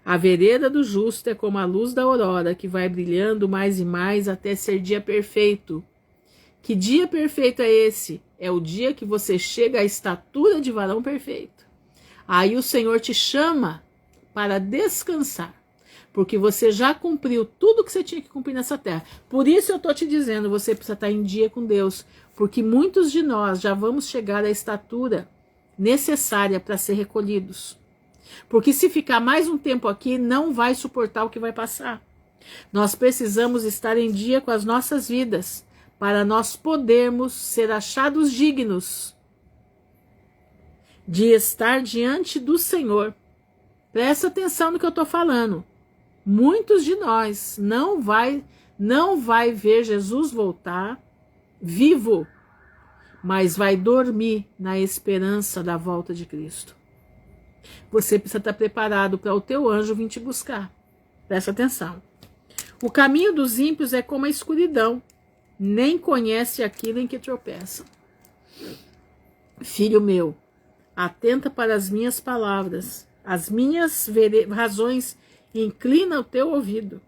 A vereda do justo é como a luz da aurora, que vai brilhando mais e mais até ser dia perfeito. Que dia perfeito é esse? É o dia que você chega à estatura de varão perfeito. Aí o Senhor te chama para descansar, porque você já cumpriu tudo que você tinha que cumprir nessa terra. Por isso eu estou te dizendo, você precisa estar em dia com Deus, porque muitos de nós já vamos chegar à estatura necessária para ser recolhidos. Porque se ficar mais um tempo aqui, não vai suportar o que vai passar. Nós precisamos estar em dia com as nossas vidas, para nós podermos ser achados dignos de estar diante do Senhor. Presta atenção no que eu estou falando. Muitos de nós não vai ver Jesus voltar vivo, mas vai dormir na esperança da volta de Cristo. Você precisa estar preparado para o teu anjo vir te buscar. Presta atenção. O caminho dos ímpios é como a escuridão, nem conhece aquilo em que tropeçam. Filho meu, atenta para as minhas palavras, as minhas razões, inclina o teu ouvido.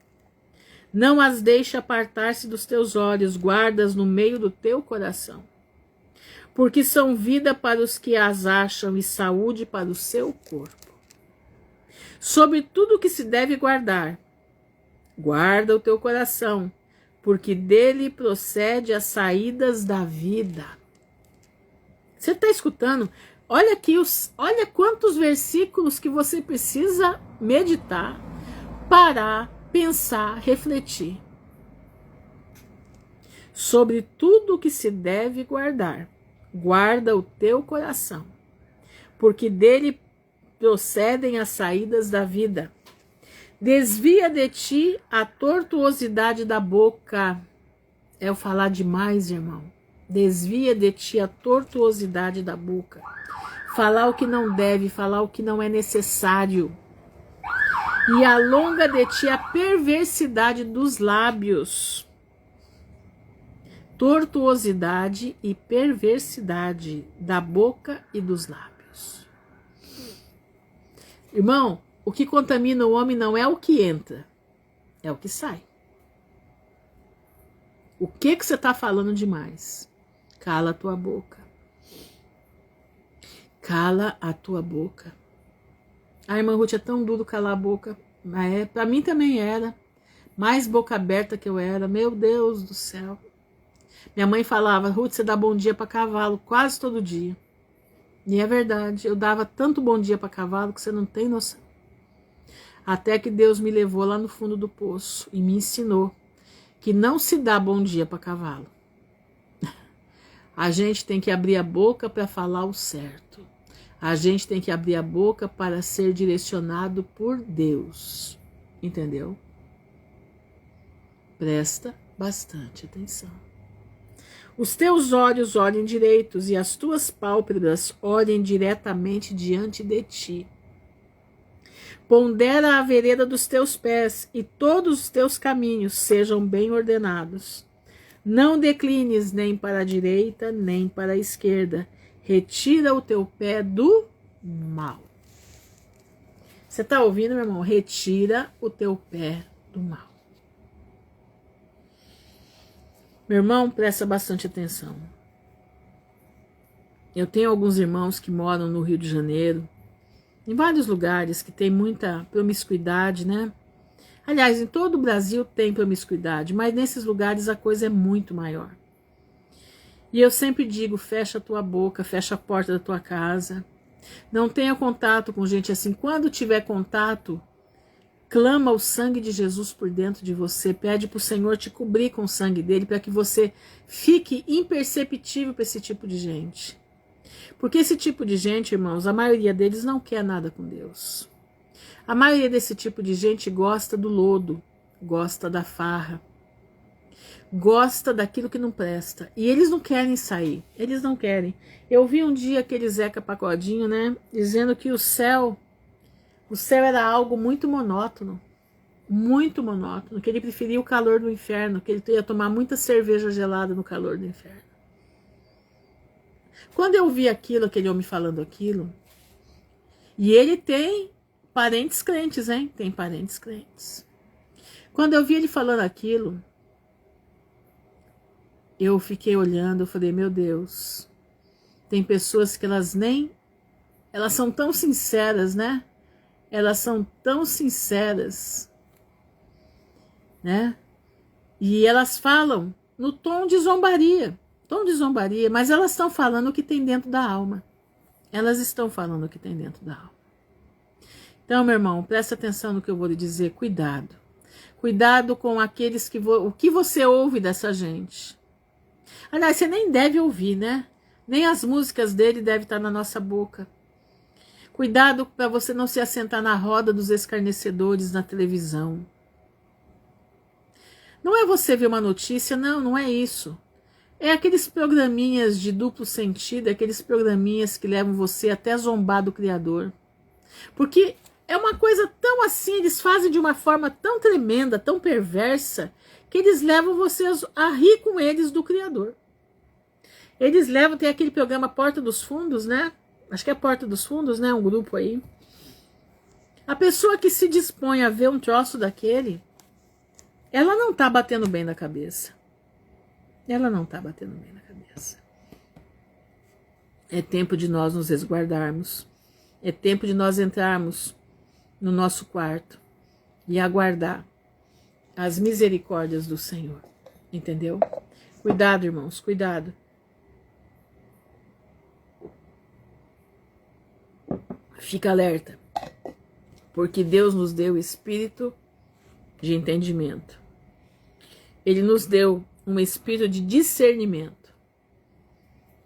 Não as deixe apartar-se dos teus olhos, guardas no meio do teu coração. Porque são vida para os que as acham e saúde para o seu corpo. Sobre tudo que se deve guardar, guarda o teu coração, porque dele procede as saídas da vida. Você está escutando? Olha aqui, olha quantos versículos que você precisa meditar, parar, pensar, refletir. Sobre tudo que se deve guardar, guarda o teu coração, porque dele procedem as saídas da vida. Desvia de ti a tortuosidade da boca. É o falar demais, irmão. Desvia de ti a tortuosidade da boca. Falar o que não deve, falar o que não é necessário. E alonga de ti a perversidade dos lábios. Tortuosidade e perversidade da boca e dos lábios. Irmão, o que contamina o homem não é o que entra, é o que sai. O que você está falando demais? Cala a tua boca. Cala a tua boca. A irmã Ruth, é tão duro calar a boca. Para mim também era. Mais boca aberta que eu era. Meu Deus do céu. Minha mãe falava, Ruth, você dá bom dia para cavalo quase todo dia. E é verdade, eu dava tanto bom dia para cavalo que você não tem noção. Até que Deus me levou lá no fundo do poço e me ensinou que não se dá bom dia para cavalo. A gente tem que abrir a boca para falar o certo. A gente tem que abrir a boca para ser direcionado por Deus. Entendeu? Presta bastante atenção. Os teus olhos olhem direitos e as tuas pálpebras olhem diretamente diante de ti. Pondera a vereda dos teus pés e todos os teus caminhos sejam bem ordenados. Não declines nem para a direita nem para a esquerda. Retira o teu pé do mal. Você está ouvindo, meu irmão? Retira o teu pé do mal. Meu irmão, presta bastante atenção. Eu tenho alguns irmãos que moram no Rio de Janeiro, em vários lugares que tem muita promiscuidade, né? Aliás, em todo o Brasil tem promiscuidade, mas nesses lugares a coisa é muito maior. E eu sempre digo, fecha a tua boca, fecha a porta da tua casa. Não tenha contato com gente assim. Quando tiver contato, clama o sangue de Jesus por dentro de você, pede para o Senhor te cobrir com o sangue dele, para que você fique imperceptível para esse tipo de gente. Porque esse tipo de gente, irmãos, a maioria deles não quer nada com Deus. A maioria desse tipo de gente gosta do lodo, gosta da farra, gosta daquilo que não presta. E eles não querem sair, eles não querem. Eu vi um dia aquele Zeca Pagodinho, né, dizendo que o céu era algo muito monótono, que ele preferia o calor do inferno, que ele ia tomar muita cerveja gelada no calor do inferno. Quando eu vi aquilo, aquele homem falando aquilo, e ele tem parentes crentes, hein? Tem parentes crentes. Quando eu vi ele falando aquilo, eu fiquei olhando, eu falei, meu Deus, tem pessoas que elas são tão sinceras, né? Elas são tão sinceras, né? E elas falam no tom de zombaria, mas elas estão falando o que tem dentro da alma. Elas estão falando o que tem dentro da alma. Então, meu irmão, presta atenção no que eu vou lhe dizer, cuidado. Cuidado com aqueles o que você ouve dessa gente. Aliás, você nem deve ouvir, né? Nem as músicas dele devem estar na nossa boca. Cuidado para você não se assentar na roda dos escarnecedores na televisão. Não é você ver uma notícia, não é isso. É aqueles programinhas de duplo sentido, aqueles programinhas que levam você até zombar do Criador. Porque é uma coisa tão assim, eles fazem de uma forma tão tremenda, tão perversa, que eles levam você a rir com eles do Criador. Eles levam, tem aquele programa Porta dos Fundos, né? Acho que é Porta dos Fundos, né? Um grupo aí. A pessoa que se dispõe a ver um troço daquele, ela não tá batendo bem na cabeça. Ela não tá batendo bem na cabeça. É tempo de nós nos resguardarmos. É tempo de nós entrarmos no nosso quarto e aguardar as misericórdias do Senhor. Entendeu? Cuidado, irmãos, cuidado. Fica alerta, porque Deus nos deu espírito de entendimento. Ele nos deu um espírito de discernimento,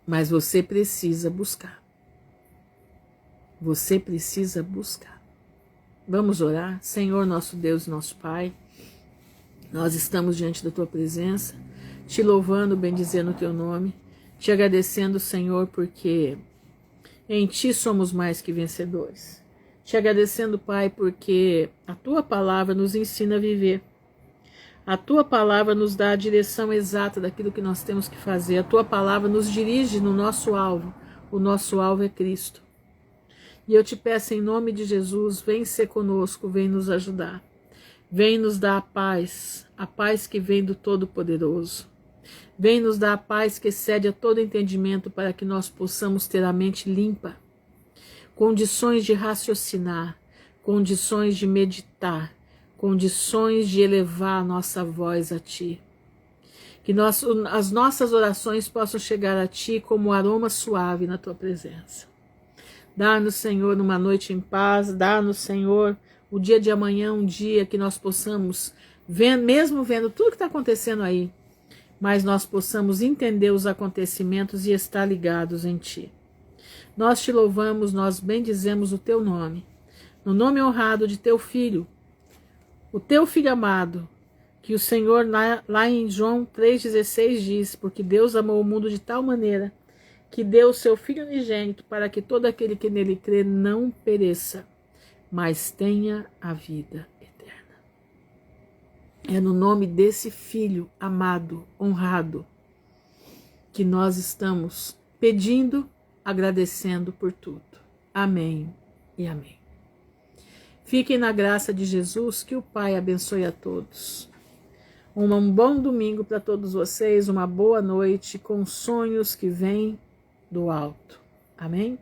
mas você precisa buscar. Você precisa buscar. Vamos orar? Senhor, nosso Deus, nosso Pai, nós estamos diante da Tua presença, te louvando, bendizendo o Teu nome, te agradecendo, Senhor, porque em Ti somos mais que vencedores. Te agradecendo, Pai, porque a Tua palavra nos ensina a viver. A Tua palavra nos dá a direção exata daquilo que nós temos que fazer. A Tua palavra nos dirige no nosso alvo. O nosso alvo é Cristo. E eu te peço em nome de Jesus, vem ser conosco, vem nos ajudar. Vem nos dar a paz que vem do Todo-Poderoso. Vem nos dar a paz que excede a todo entendimento para que nós possamos ter a mente limpa, condições de raciocinar, condições de meditar, condições de elevar a nossa voz a Ti. Que as nossas orações possam chegar a Ti como um aroma suave na Tua presença. Dá-nos, Senhor, uma noite em paz, dá-nos, Senhor, o dia de amanhã, um dia que nós possamos, mesmo vendo tudo que está acontecendo aí, mas nós possamos entender os acontecimentos e estar ligados em Ti. Nós Te louvamos, nós bendizemos o Teu nome, no nome honrado de Teu Filho, o Teu Filho amado, que o Senhor lá em João 3,16 diz, porque Deus amou o mundo de tal maneira que deu o Seu Filho unigênito para que todo aquele que nele crê não pereça, mas tenha a vida eterna. É no nome desse Filho amado, honrado, que nós estamos pedindo, agradecendo por tudo. Amém e amém. Fiquem na graça de Jesus, que o Pai abençoe a todos. Um bom domingo para todos vocês, uma boa noite com sonhos que vêm do alto. Amém?